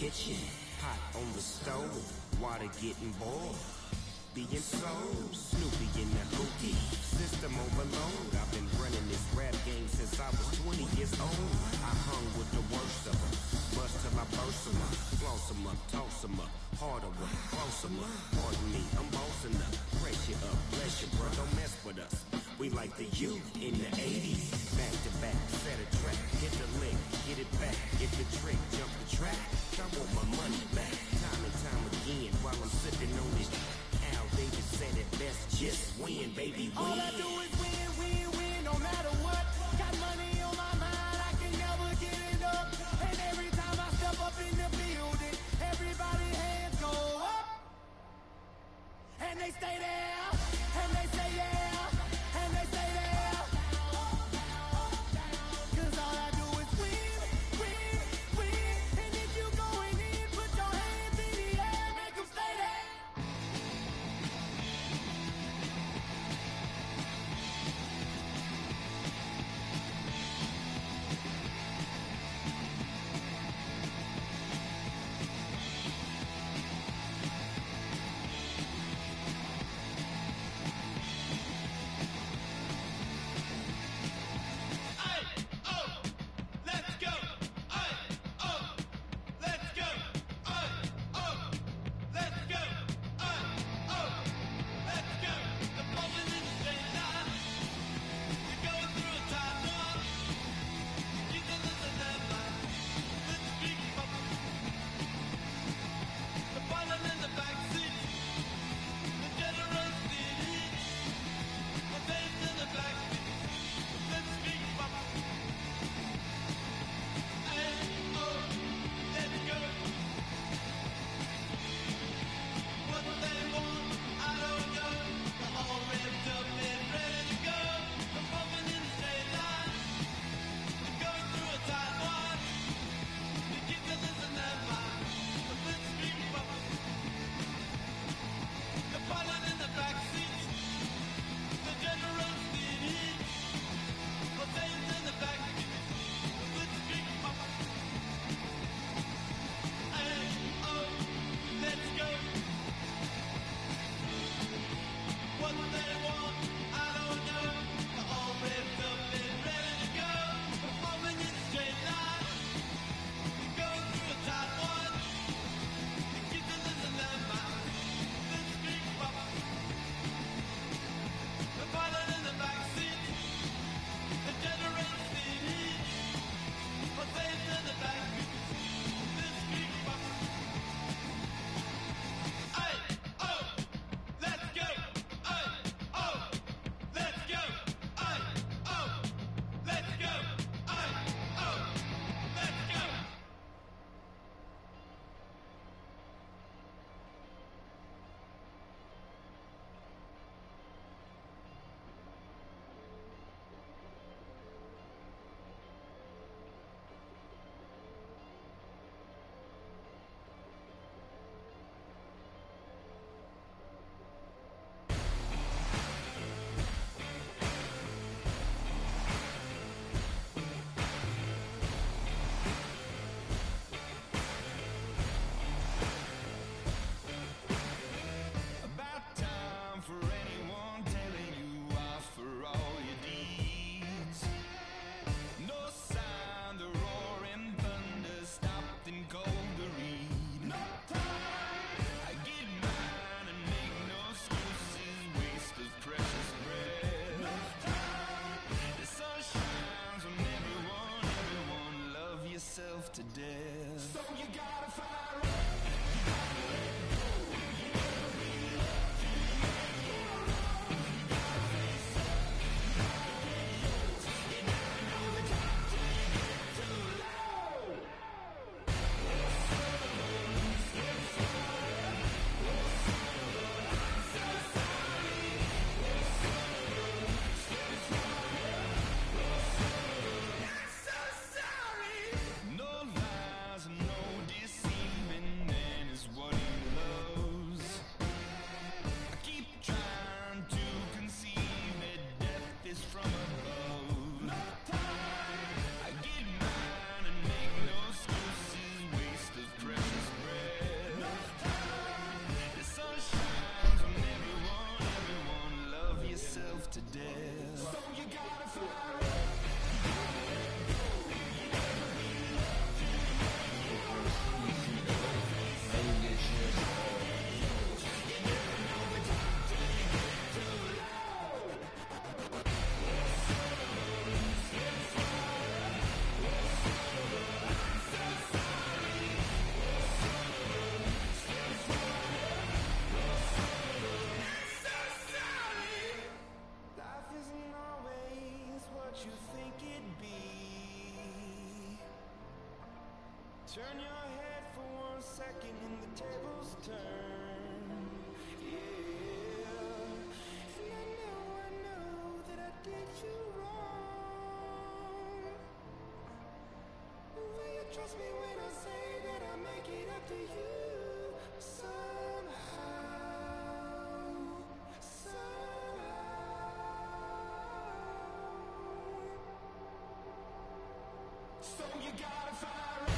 kitchen, hot on the stove, water getting boiled. Being sold, Snoopy in the hookie, system overload. I've been running this rap game since I was 20 years old. I hung with the worst of them, bust till I burst them up, floss them up, toss them up, harder work, close them up. Pardon me, I'm bossing up, pressure up, bless you, bro, don't mess with us. We like the youth in the 80s, back to back, set a track, hit the lick, get it back, get the trick, jump the track. I want my money back, time and time again, while I'm sipping on this. David said it best, just win, baby, win. All I do is win, win, win, no matter what. Got money on my mind, I can never get enough. And every time I step up in the building, everybody hands go up. And they stay there, and they say yeah, and they say there. 'Cause all I do is win, win, win. And if you going in, put your hands in the air, make them stay there. make it be. Turn your head for 1 second and the tables turn. Yeah. And I know that I did you wrong. Will you trust me when I say that I'll make it up to you somehow? So you gotta fire up.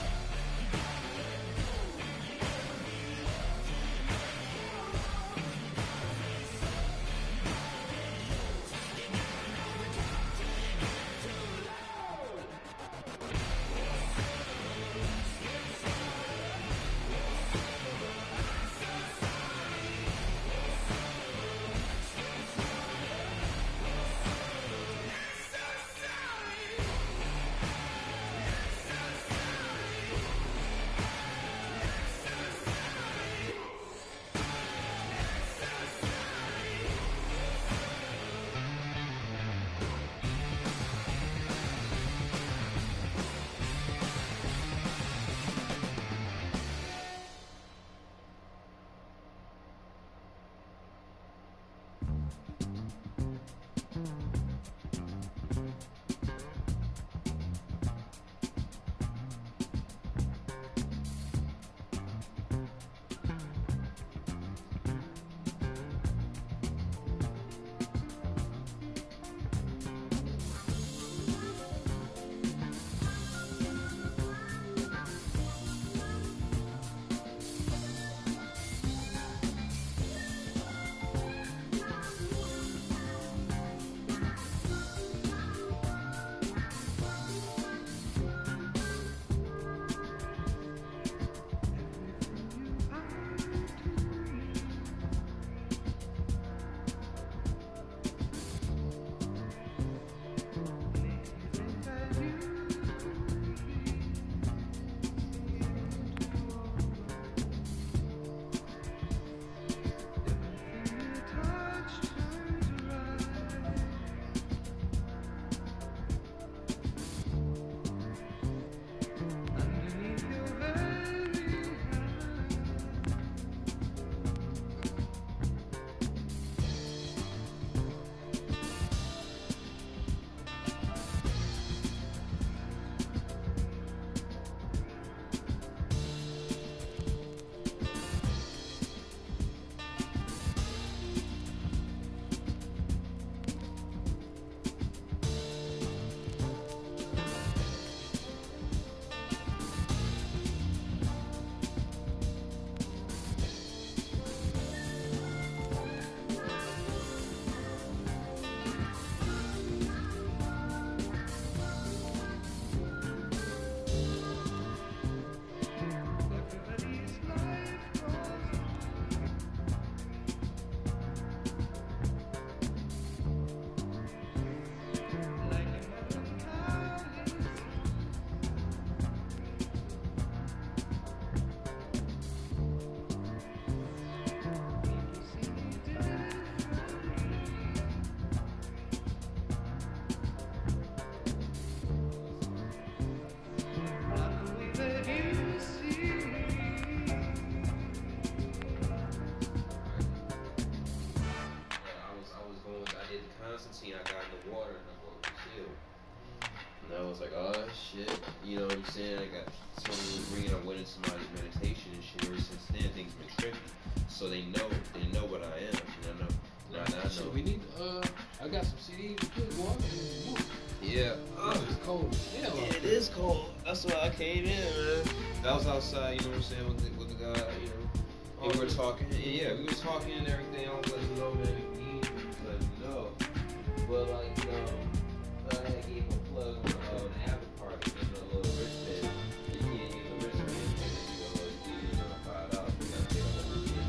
Constantine, I got in the water and I broke the seal. And I was like, oh shit, you know what I'm saying? I got someone green, I went into somebody's meditation and shit. Ever since then, things been tricky. So they know what I am. You know, I know. Shit, we need, I got some CDs to put water in. Yeah. It's cold as hell. Yeah, it is cold. That's why I came in, man. I was outside, you know what I'm saying, with the guy, you know. And we were talking. Yeah, we were talking and everything. I was letting him know, man, if you need me, let me know. But like, I had gave him a plug on an after party in a little wristband. You can't use a wristband, you know, $5. You gotta pay the whole shit.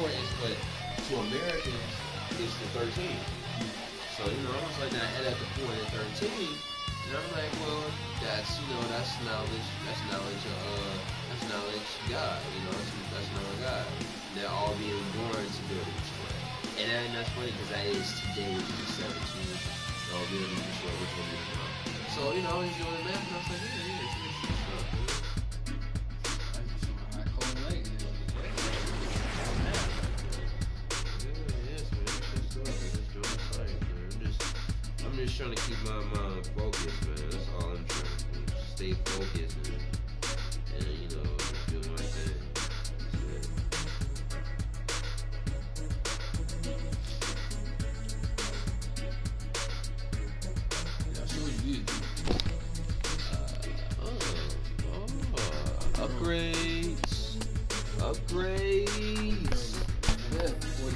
is, but to Americans, it's the 13. So, you know, I was like, now add up the 4 and 13, and I'm like, well, that's, you know, that's knowledge God, you know, that's knowledge God. They're all being born to build and destroy. And that's funny, because that is today, which is 17, all build and destroy, which one is wrong. So, you know, I was doing the math, and I was like, yeah, it's stuff, man. I'm just trying to keep my mind focused, man. That's all I'm trying to do. Stay focused and you know, do my thing. Yeah, I sure you did. Upgrades. Yeah, $40.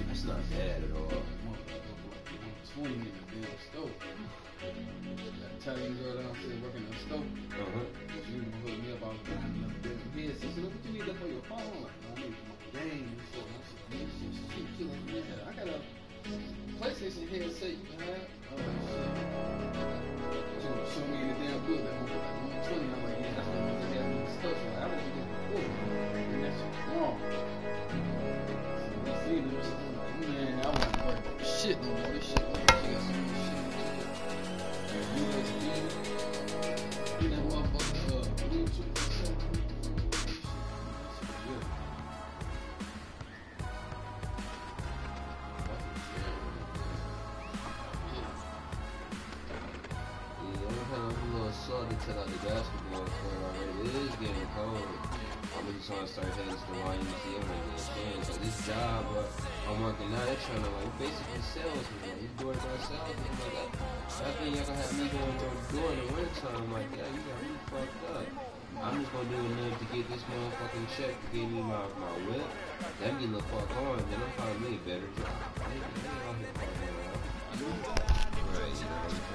That's not bad at all. 20 in the damn stove. That Italian girl downstairs working in the stove. She was hooking me up. I was buying another damn head. She said, "What you need that for your phone?" I'm like, "No, I need it for my game." So I said, "Man, shit killing me." I got a PlayStation headset you can have. I was like, shit. She was showing me the damn book that was like 120. I'm like, yeah, that's what I just had in the stuff. Like, I was just before. And that shit wrong. So I seen it. I'm like, man, I wasn't worried about shit no more. This shit, man. She got some shit. USB. That motherfucker, Bluetooth. Set out the basketball court already. It is getting cold. I'm just trying to start heading to the YMCA when I get so this job I'm working now, they're trying to like basically salesman. Like, you door to door salesman. Like, I think y'all gonna have me going door to door in the wintertime. Like, yeah, you got me fucked up. I'm just gonna do enough to get this motherfucking check to give me my whip. Let me the fuck on, then I'm probably me a better job. They out here fucking around. Right, you know what I'm saying?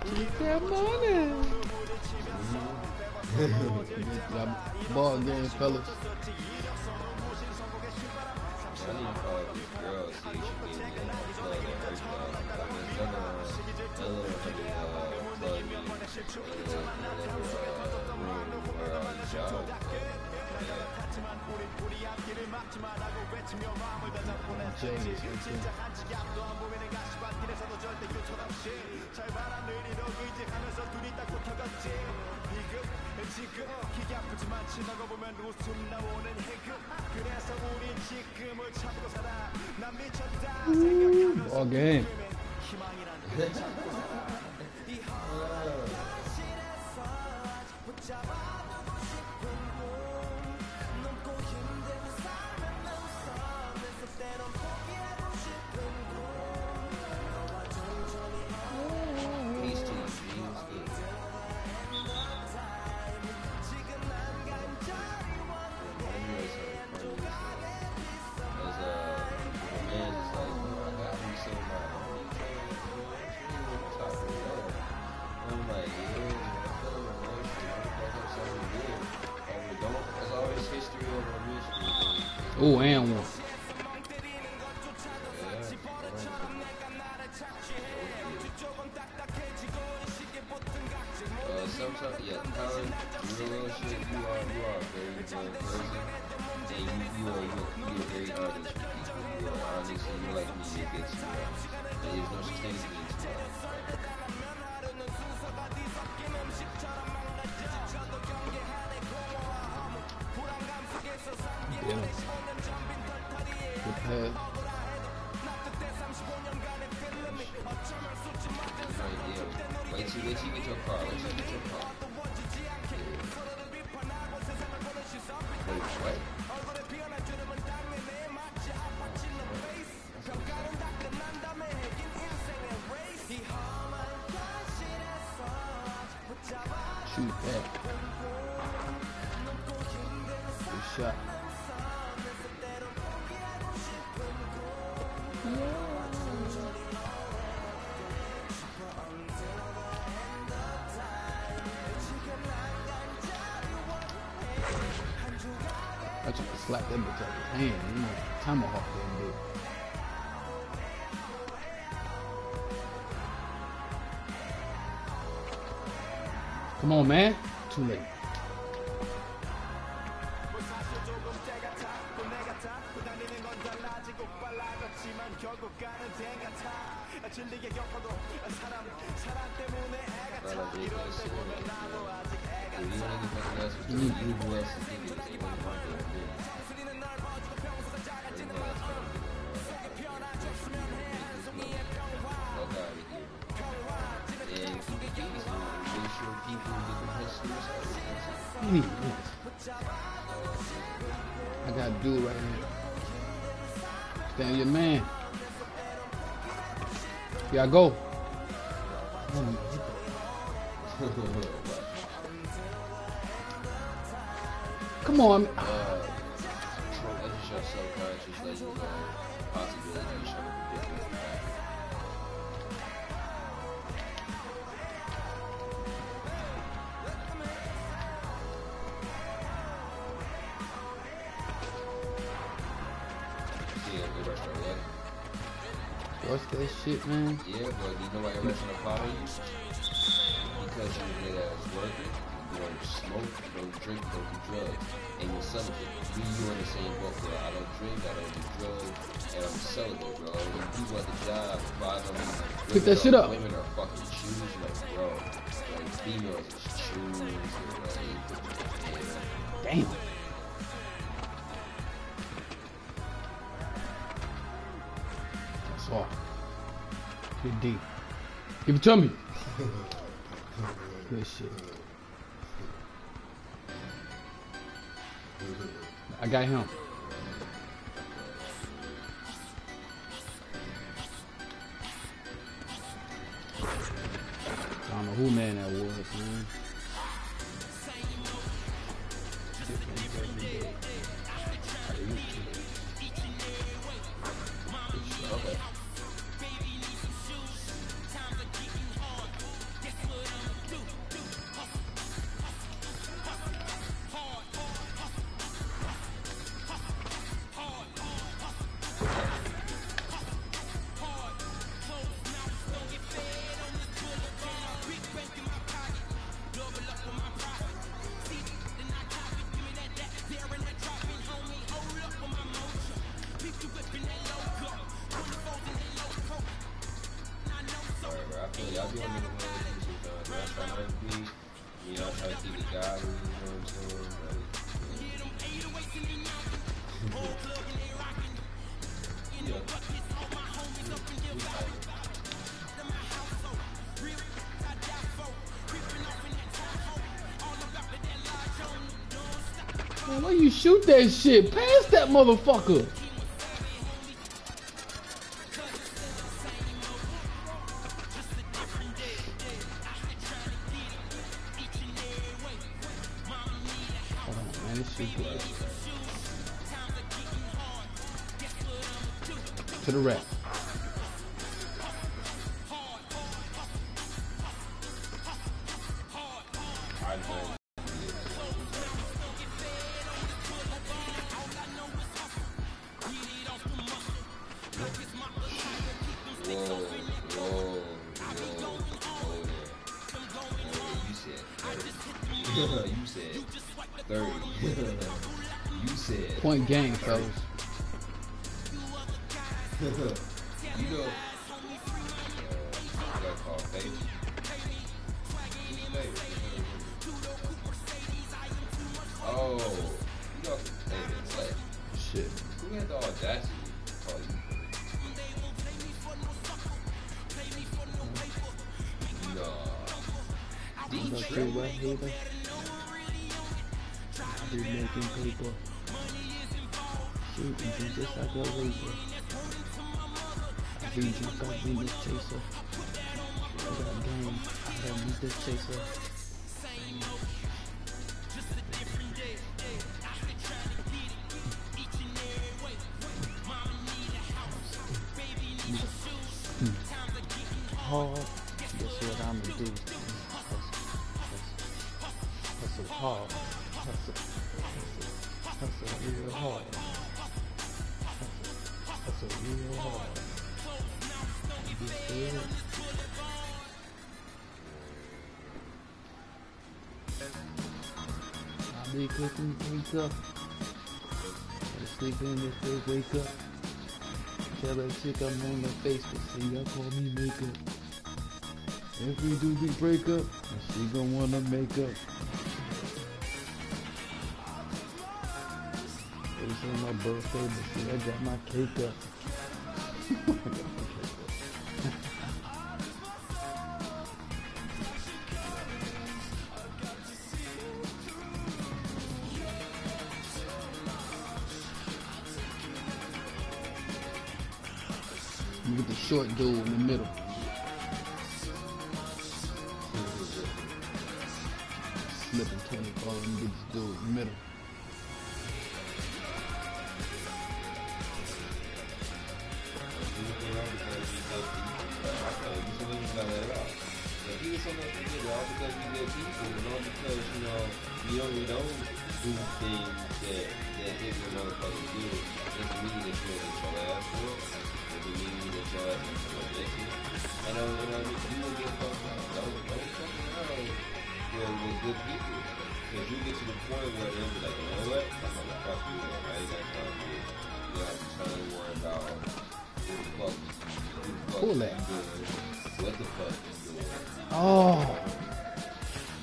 Keep that money. Ball game, fellas. I need to call this girl, see if she can get me a plug at her job. That little plug me in the room where all the jobs Ball game. Oh, and one. Sometimes, yeah, Colin, real shit, you are a very good person, and you are very honest with people. You are honest, and you're like me, you get smart. There is no such thing as being smart. Yeah. Good pass. Wait till you get your car. Wait till you get your car. Wait, what? Shoot that. Good shot. I tried to slap that bitch out of his hand. You know, tomahawk that bitch. Come on, man. Too late. I gotta do it right now. Stand your man. Here I go. Come on. That's just your subconscious, like, you know, possibility you trying to predict what's back. What's that shit, man? Yeah, but you know why everybody's trying to follow you? Because you're a good ass worker. You don't smoke, you don't drink, you don't do drugs, and you're celibate. Me, you in the same boat, bro. I don't drink, I don't do drugs, and I'm celibate, bro. When people at the job, Pick that shit up. Women are fucking choosing, like, bro. Like, females is choosing, like, yeah. Damn. That's all. Good D. Give it to me. Good shit. I got him. I don't know who man that was, man. Okay. Y'all be on the y'all trying to be, y'all trying to keep the guy, you know what I'm saying? Man, why you shoot that shit? Pass that motherfucker. To the rep. You said 30. You said Point game, fellas. You know, got called face. Oh, you know, hey, what? Shit. Who had the audacity to call you? No. Be making paper. Shooting things just like a razor. I be drunk, I be the chaser. I got game, I don't need the chaser. Hard, that's what I'ma do. Hustle hard, hustle hard. That's a real hard. I'll be cooking, wake up. Sleep in if they wake up. Tell that chick I'm on the Facebook, say y'all call me makeup. If we do the breakup, she gon' wanna make up. It's on my birthday, but see, I got my cake up. Look at the short dude in the middle. Slipping 20, falling big dude in the middle. You don't do things that every motherfucker do. Doesn't mean that you're in your ass for. Doesn't mean that your ass is going to get you. And you will get fucked up. Don't fuck around with good people. Because you get to the point where they'll be like, you know what? I'm going to fuck you up. I ain't got time for you. You don't have to try to worry about who the fuck is good. What the fuck is good. Oh.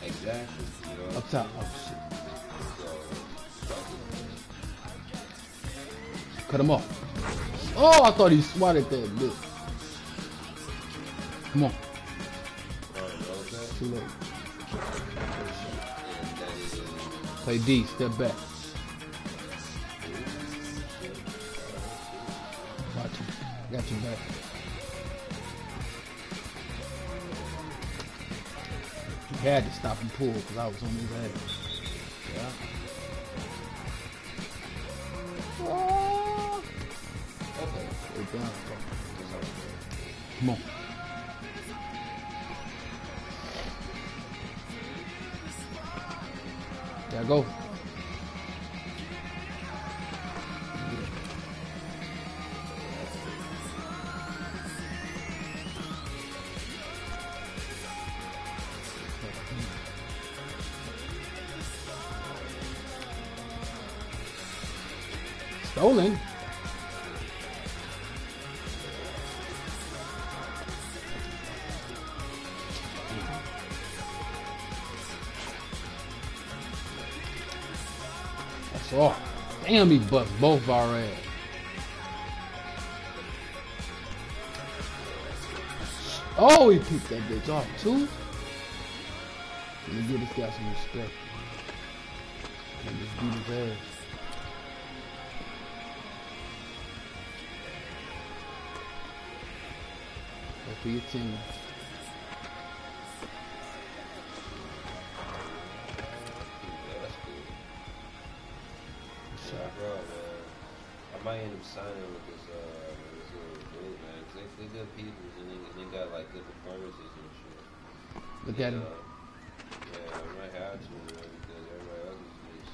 Exactly. You know up top. Oh shit. Cut him off. Oh, I thought he swatted that bitch. Come on. Too late. Play D, step back. Watch him. Got your back. He had to stop and pull because I was on his ass. Yeah. Oh. Come on. There I go. Stolen. That's all. Damn, he bust both our ass. Oh, he picked that bitch off too. Let me give this guy some respect. Let me just beat his ass. For your team. I might end up signing with this little group, man. Cause they're good people and they got like good performances and shit. Look at him. Yeah, I might have to, man, because everybody else is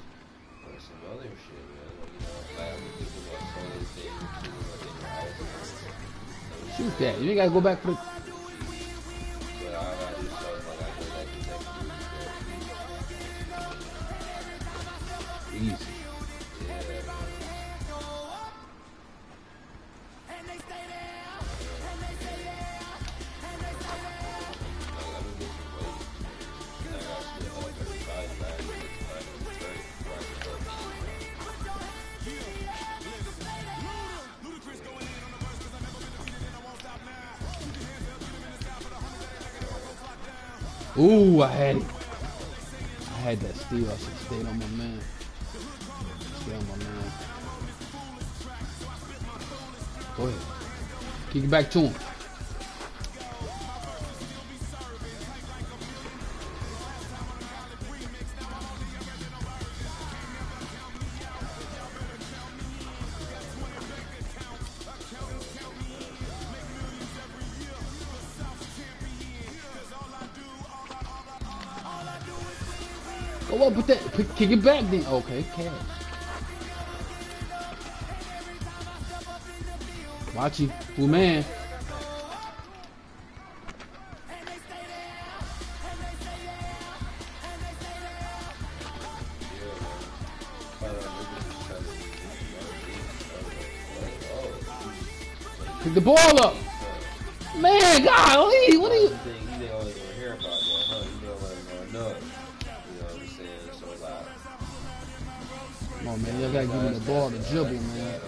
just some other shit, man. You know, like I'm thinking about some of the things too, like in your house. Shoot that. You ain't gotta go back for the. Easy. Ooh, I had it. I had that steal. I should have stayed on my man. Stay on my man. Go ahead. Kick it back to him. Go up with that. Kick it back then. Okay, cash. Watch him. Ooh, man. Pick the ball up. Man, golly, what are you? You didn't always want to hear about that, huh? You don't want to know. You know what I'm saying? So like, Come on, man, y'all gotta give me the ball to dribble, man.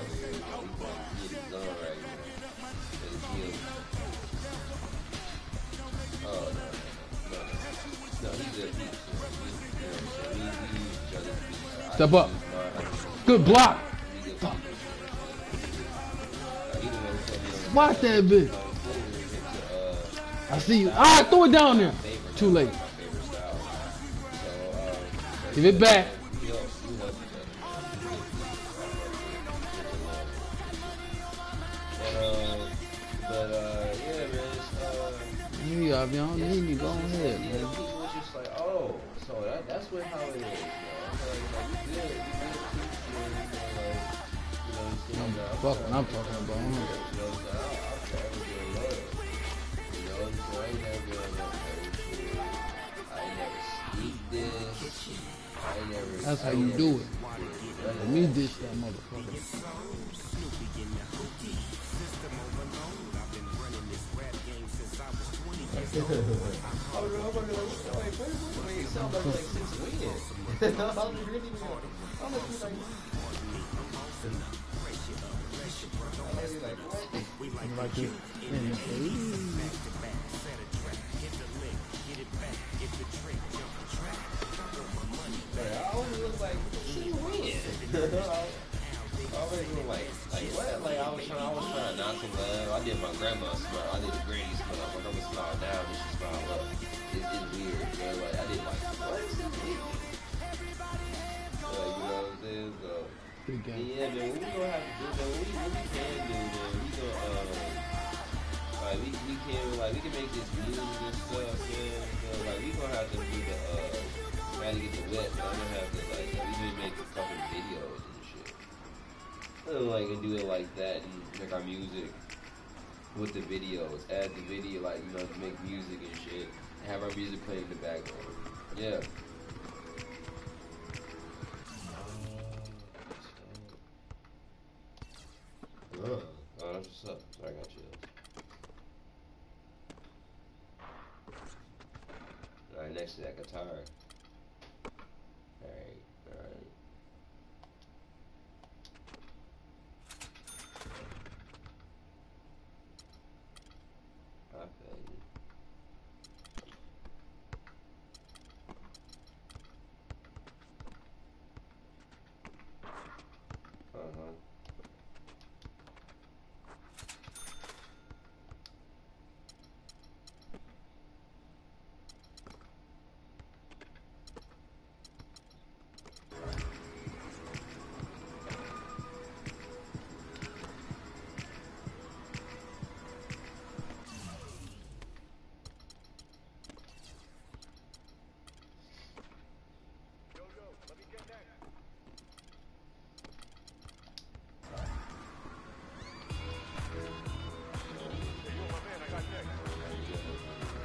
Step up. Good block. Watch that bitch. I see you. Ah, throw it down there. Too late. Give it back. Yeah, if y'all need me, go ahead, man. People was just like, oh, so that's what how it is, man. Fuck what I'm talking about. That's how you do it. Let me dish that motherfucker. I did my grandma's smile. I did the granny smile. My grandma smiled down and she smiled up. It's weird, man. Like, I did like, what is this? You know what I'm saying? So, yeah, man, what we gonna have to do, man, what we can do, man, we gonna, like, we can make this music and stuff, man. So, like, we gonna have to do the, try to get the wet, but I'm gonna have to, like, we just make the fucking videos and shit. Like, and do it like that and make our music with the videos, add the video, like, you know, to make music and shit, and have our music playing in the background. Yeah. Oh, that's what's up. I got you. Alright, next to that guitar. Alright.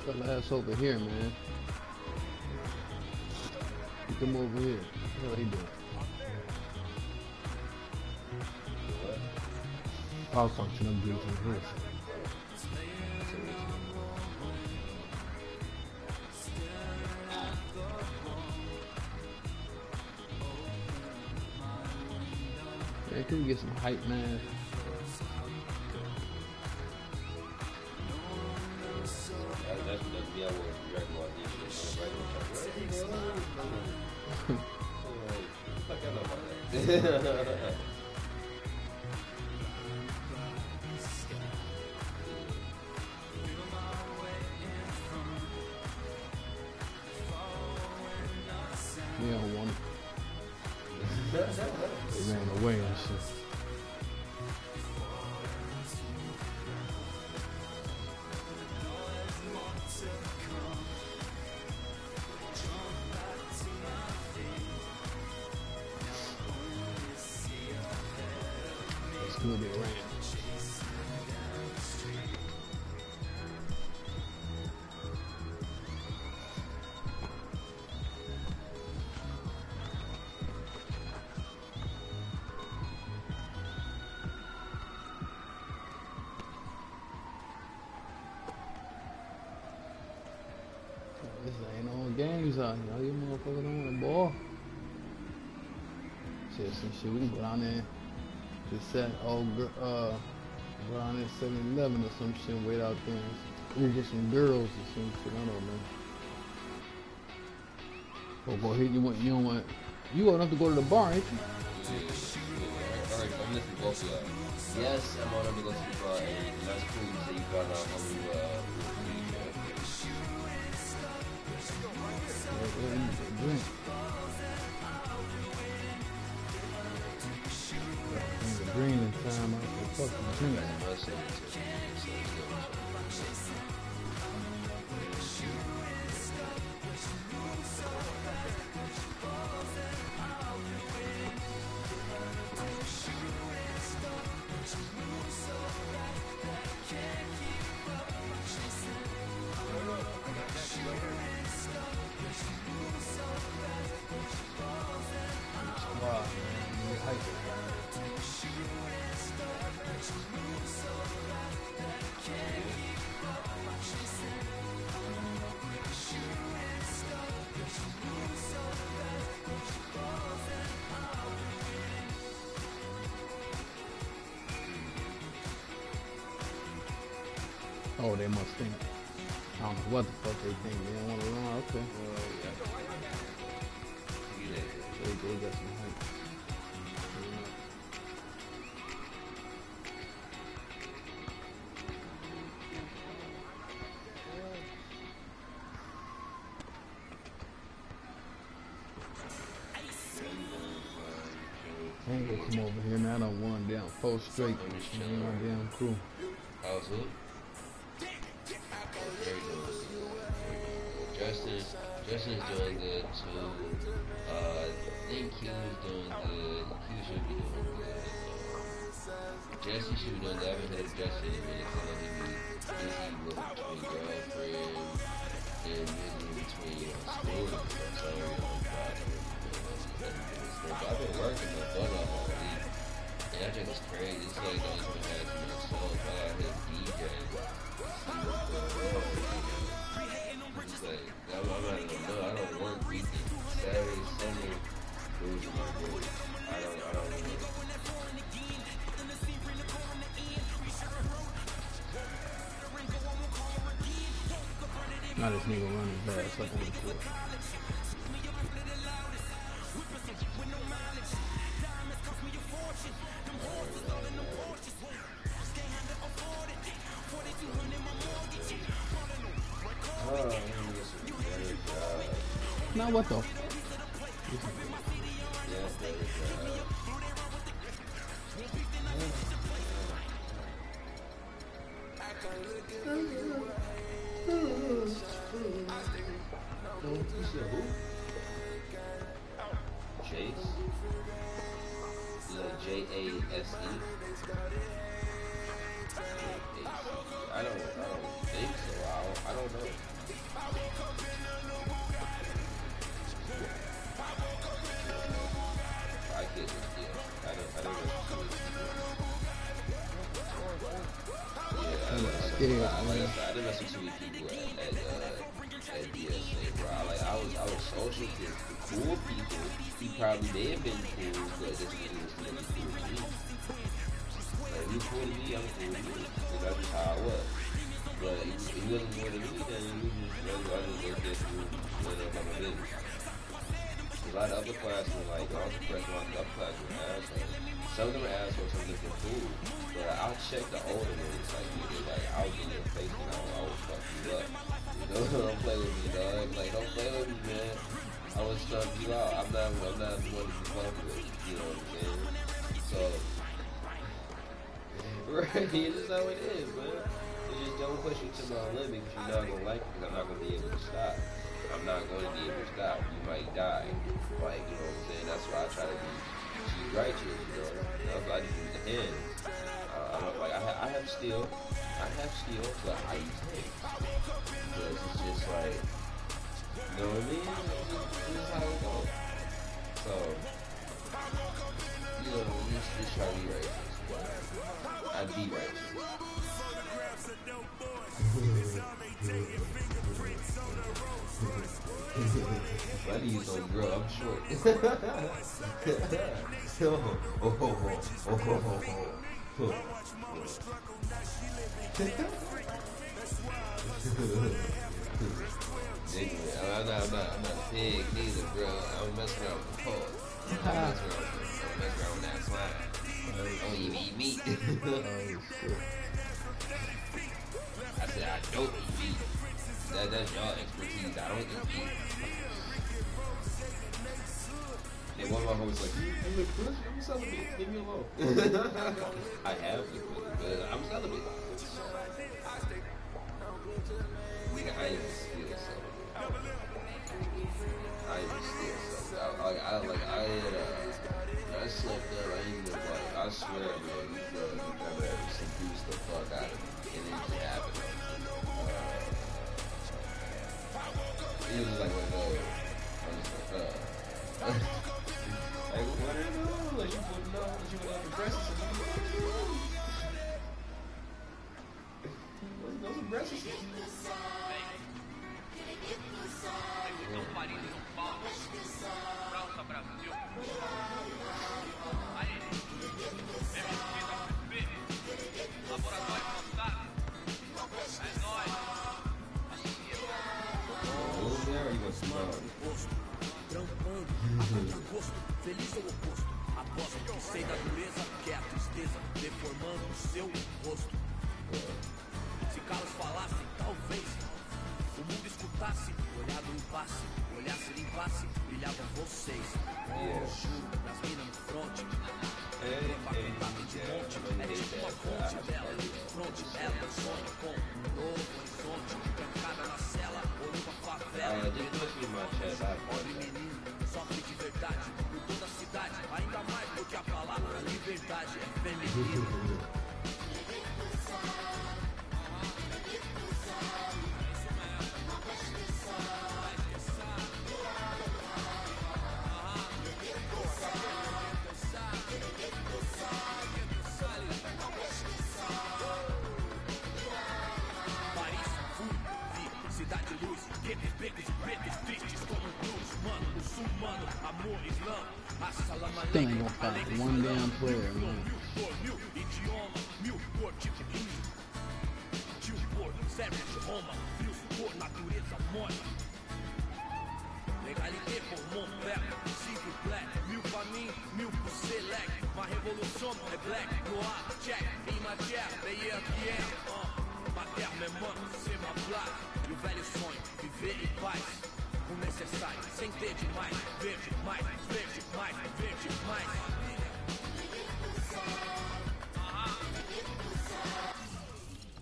Put the ass over here, man. Get them over here. What they doing? Power function, I'm doing some this. Man, can we get some hype, man? They don't want it. They ran away and shit. It's good they ran. streets out here. All you motherfuckers don't want to ball. Shit, some shit. We can go down there. Just set around at 7-Eleven or some shit. Wait out there. We get some girls or some shit. I don't know. Oh boy, here you don't want. You old enough to go to the bar, ain't you? Yeah. Alright, I'm listening to both of y'all. Yes, I'm old enough to go to the bar, and that's cool. You say you got how many Drink. The green in time, I said, fuck the drink. Oh, they must think. I don't know what the fuck they think. They don't want to run. Okay. They got some hype. I ain't gonna come over here, man. I done won down 4 straight. My damn crew. How's who? Justin's doing good too. I think Q is doing good. Q should be doing good. Jesse should be doing good. I haven't heard of Jesse in a minute. I know he be busy with between girlfriend and busy between school and stuff. So I've been working my butt off all week. And that just is crazy. This like don't even have too much songs. I got his DJ. Like, I'm not gonna know. I don't work weekends. Saturday, Sunday, those are my days. I don't work. Now this nigga running fast up on the court. Now what the? Chase? J-A-S-E? I don't think so. I don't know. I could, yeah. I don't know. Yeah, I didn't mess with too many people at DSA, bro. I was social with the cool people. He probably may have been cool, but this nigga was still cool to me. Like, he was cool to me, I'm cool to you. That's just how I was. But if he wasn't cool to me, then I just worked there through whatever my business. A lot of other classes, like, all the freshmen on the upper class were assholes. Some of them were assholes, some of them were cool. But I'll check the older ones, like, niggas, like, I was in your face and I was fucking you up. You know, don't play with me, dog. Like, don't play with me, man. I was stumping you out. I'm not the one to be fucked with. You know what I'm saying? So, right, it's just how it is, man. You just don't push me to my limit because you're not going to like it because I'm not going to be able to stop. I'm not going to be able to stop. You might die. Like, you know what I'm saying? That's why I try to be righteous, you know? That's why I just use the hand. I have steel, but I use hands. Because it's just like, you know what I mean? This is how it goes. So, you know, just try to be righteous. I'd be righteous. I need you some girl. I'm short. I'm not a pig neither, bro. I'm messing around with the pole. I'm messing around with that slime. I don't even eat meat. I said I don't eat meat. That's y'all expertise. I don't eat meat. And one of my homies like, you look good, I'm celibate. Leave me alone. I have looked good, but I'm celibate. Nigga, I even still celibate. I slept up, I even like, I swear, man, you gotta seduce the fuck out of me, and it just happened. He was just like, I'm just like, like, what are you doing? Like, you putting up, you went up the breasts. Those are breasts. Feliz ou oposto? Aposto que sei da dureza, que é a tristeza deformando o seu rosto. Se Carlos falasse, talvez o mundo escutasse, olhado no passe, olhasse, limpasse, brilhavam vocês. Chuva das minas no fronte, pra contato de monte, é tipo uma fonte dela, fronte dela, sonho com um novo horizonte, trancada na cela ou numa favela. Pobre menino, sofre de verdade, por toda a cidade, ainda mais porque a palavra liberdade é feminina. Thing ain't gonna find one damn player, man. Legalité pour mon peuple, s'il vous plaît, mil pra mim, mil pro select. Ma révolution é black, noir, jack, imagère, meilleur que é. Ma terre, mes manos, c'est ma plaque. E o velho sonho, viver em paz. O necessário, sem ter demais, verde mais, verde mais, verde mais.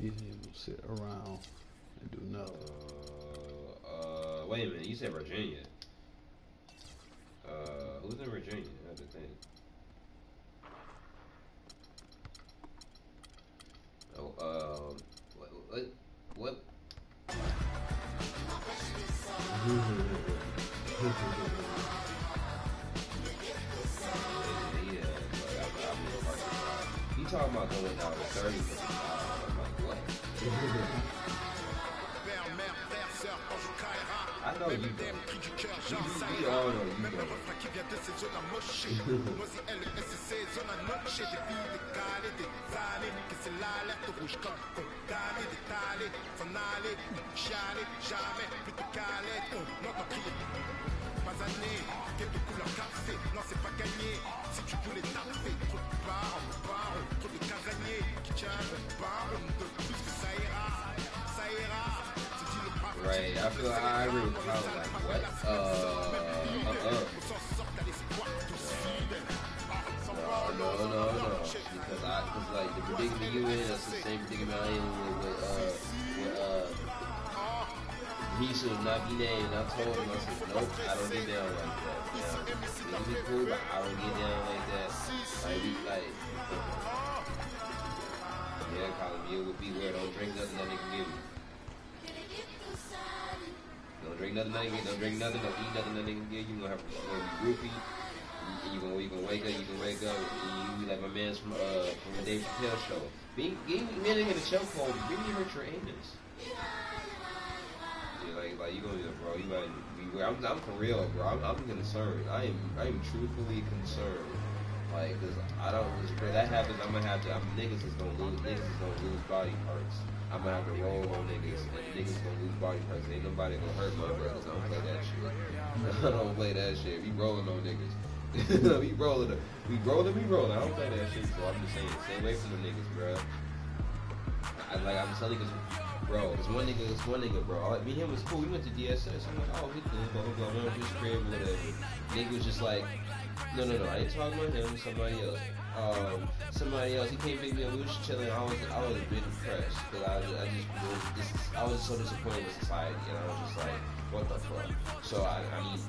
You didn't sit around and do nothing. Wait a minute, you said Virginia. Who's in Virginia? That's the thing. Oh, what? You talking about going down to 30? I'm like, what? I know you don't. We all know you don't. Pas années, quête de couleur café, non c'est pas gagné. Si tu voulais taper, trop de barres, trop de casaniers qui tiennent barres, de plus que ça ira. C'est dit le brave. Right, I feel I agree with Kyle, like, what? No. Because like, the predicament you in, that's the same predicament I am with he should not be named. I told him, I said, nope, I don't get down like that. Yeah, it'll be cool, but I don't get down like that. Yeah, Colin, you would be weird. Don't drink nothing that nigga give you. Don't drink nothing that nigga, don't drink nothing, don't eat nothing that nigga give you. You're gonna be groupie. You gonna wake up, and you like my man's from the Dave Chappelle show. Being in the chokehold really hurt your anus. Like you gonna be like, bro, you might be everywhere. I'm for real, bro. I'm concerned. I am truthfully concerned. Like, cause I don't. If that happens, I'm gonna have to. Niggas is gonna lose body parts. I'm gonna have to roll on niggas, and niggas gonna lose body parts. Ain't nobody gonna hurt my brothers. I don't play that shit. I don't play that shit. We rolling on niggas. we rolling. I don't play that shit. So I'm just saying, stay away from the niggas, bro. I'm telling you, bro, this one nigga, bro. Me and him was cool. We went to DSS. I'm like, oh, he cool, blah blah blah. Went to his crib, whatever. Nigga was just like, no. I ain't talking about him. Somebody else. He came pick me up. We was just chilling. I was a bit depressed because I was so disappointed with society, and I was just like, what the fuck? So I mean,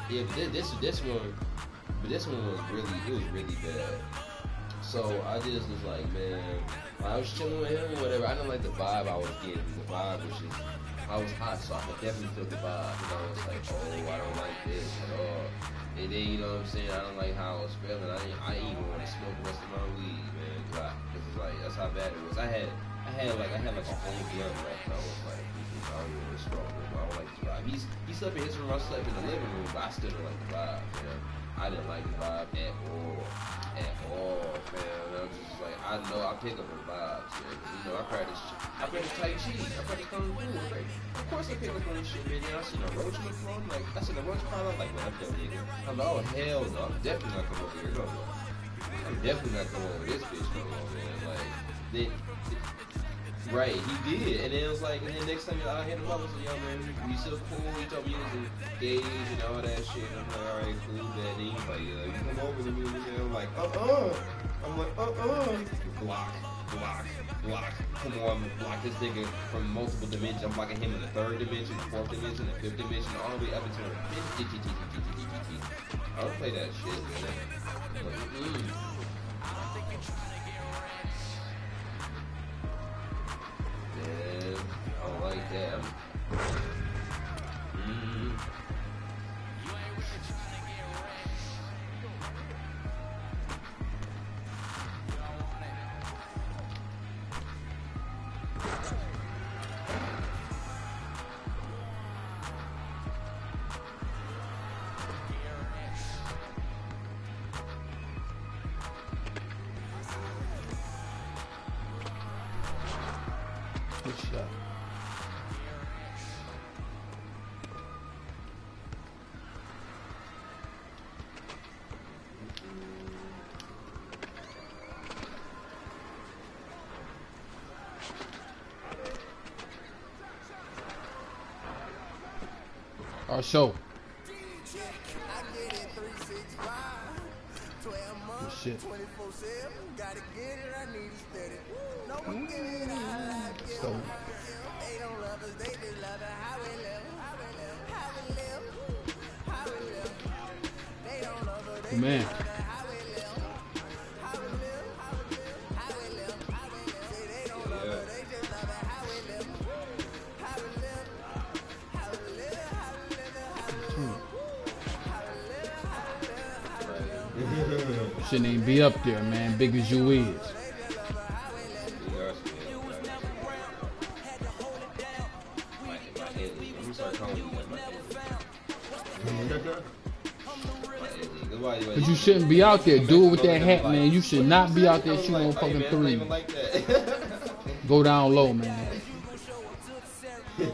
yeah, but this one was really bad. So I just was like, man, I was chilling with him or whatever. I didn't like the vibe I was getting. The vibe was just, I was hot, so I could definitely feel the vibe. And I was like, oh, I don't like this at all. And then, you know what I'm saying, I don't like how I was feeling. I didn't even want to smoke the rest of my weed, man. Cause it's like, that's how bad it was. I had like a whole blunt left. And I was like, I don't even want to smoke him. I don't like this vibe. He slept in his room, I slept in the living room, but I still didn't like the vibe, man. I didn't like the vibe at all, man. I was just like, I know I pick up on vibs, man. You know, I practice Tai Chi, I practice Kung Fu. Like, of course I pick up on this shit, man. I seen a roach in the phone, like, I seen a roach pile up, like, man, I'm that nigga. I'm like, oh, hell no, I'm definitely not coming over here, no. I'm definitely not coming over this bitch, no, man. Like, then, right, he did, and then it was like, and then next time I hit him up, I was like, yo, man, we still cool, he told me he was engaged and all that shit, and I'm like, alright, cool, man, and he's like, you come over to me, and I'm like, I'm like, block, come on, block this nigga from multiple dimensions. I'm blocking him in the 3rd dimension, the 4th dimension, the 5th dimension, all the way up into the 5th. I don't play that shit, man. Like, man, I don't like that. Good shot. Our show. Good shit. 24/7, gotta get it, I need it steady. No one give it out like you. They don't love us, they just love it how we live. They don't love us, they man. just love it how we live. How we live. Say they don't love us, they just love it how we live. Shouldn't even be up there, man, big as you is. But you shouldn't be out there. Do it with that hat, man. You should not be out there shooting on fucking threes. Go down low, man. There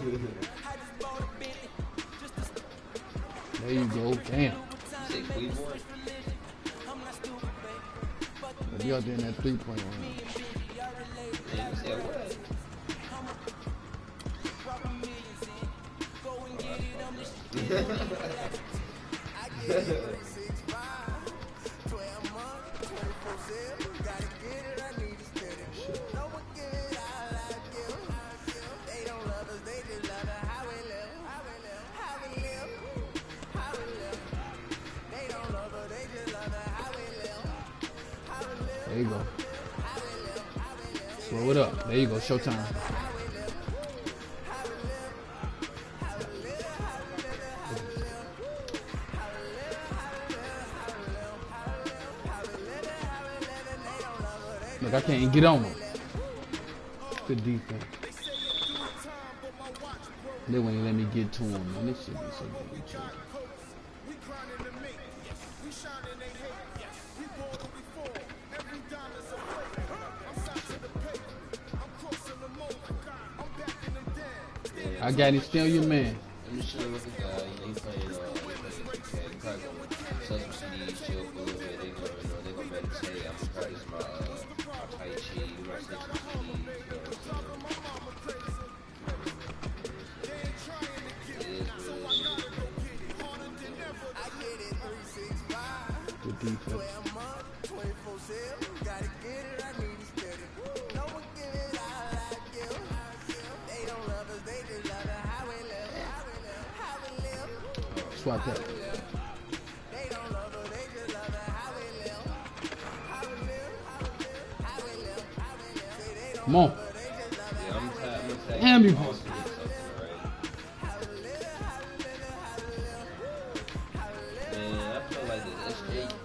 you go. Damn. Be out there in that 3-point line. There you go. Slow it up. There you go. Showtime. Look, I can't get on him. Good defense. They wouldn't let me get to him, man. This shit be so good. I got it, still your man. I'm just chilling with the guy. You know, he playing 2K. He probably gonna sell some CDs, chill for a little bit. They gonna meditate. I'm gonna practice my Tai Chi. We might take some CDs. You know what I'm saying? Good defense. Swap that. Come on. Damn you. Man, I feel like this.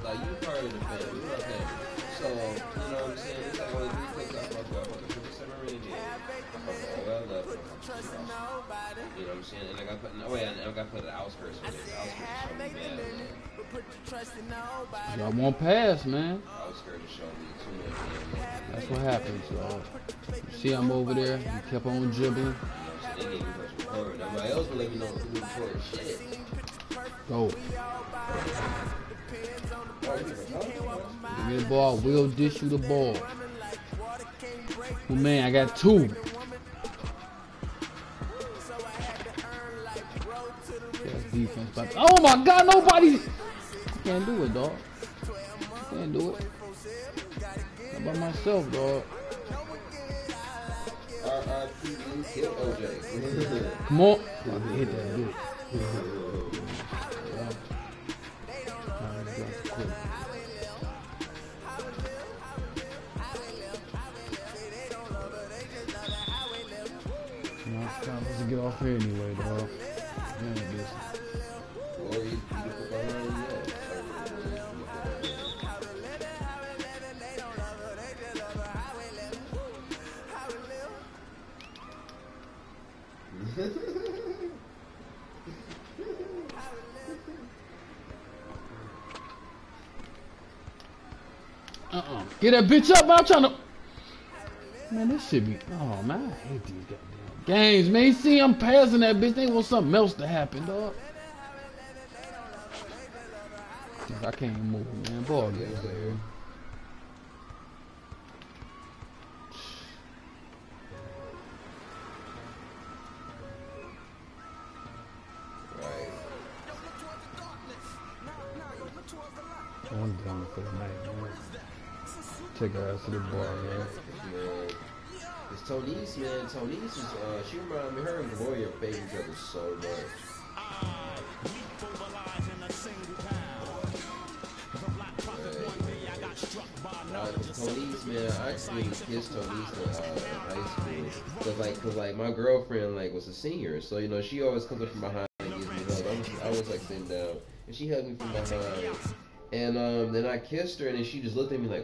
Like you part of the family. You know family. So, you know what I'm saying? It's like only 3 clicks I fuck with. I fuck with 57 ring game. I fuck with all that love. You know what I'm saying? And I got put in, I got put in the outskirts with it. The outskirts show me bad. Y'all won't pass, man. Outskirts show me too much. That's what happens, y'all. You see I'm over there, you kept on dribbling. Nobody else will let me know who record shit. Go. Give me the ball, we'll dish you the ball. Oh man, I got 2. Defense, but oh my God, nobody can't do it, dog. Can't do it. Not by myself, dog. Come on, hit that dude. Let's get off here anyway, dog. Get that bitch up, man. I'm trying to. Man, this shit be. Oh, man, I hate these goddamn games, man. You see, I'm passing that bitch. They want something else to happen, dog. I can't even move, man. Ball game, baby. I'm done for the night, man. Take her ass to the bar, man. It's Tonice, man. Tonice is, she reminds me, her and Gloria fade each other so much. Tonice, man, I actually kissed Tonice in high school. Cause like my girlfriend like was a senior, so you know she always comes up from behind and gives me hugs. I was like sitting down, and she hugged me from behind. And then I kissed her, and then she just looked at me like,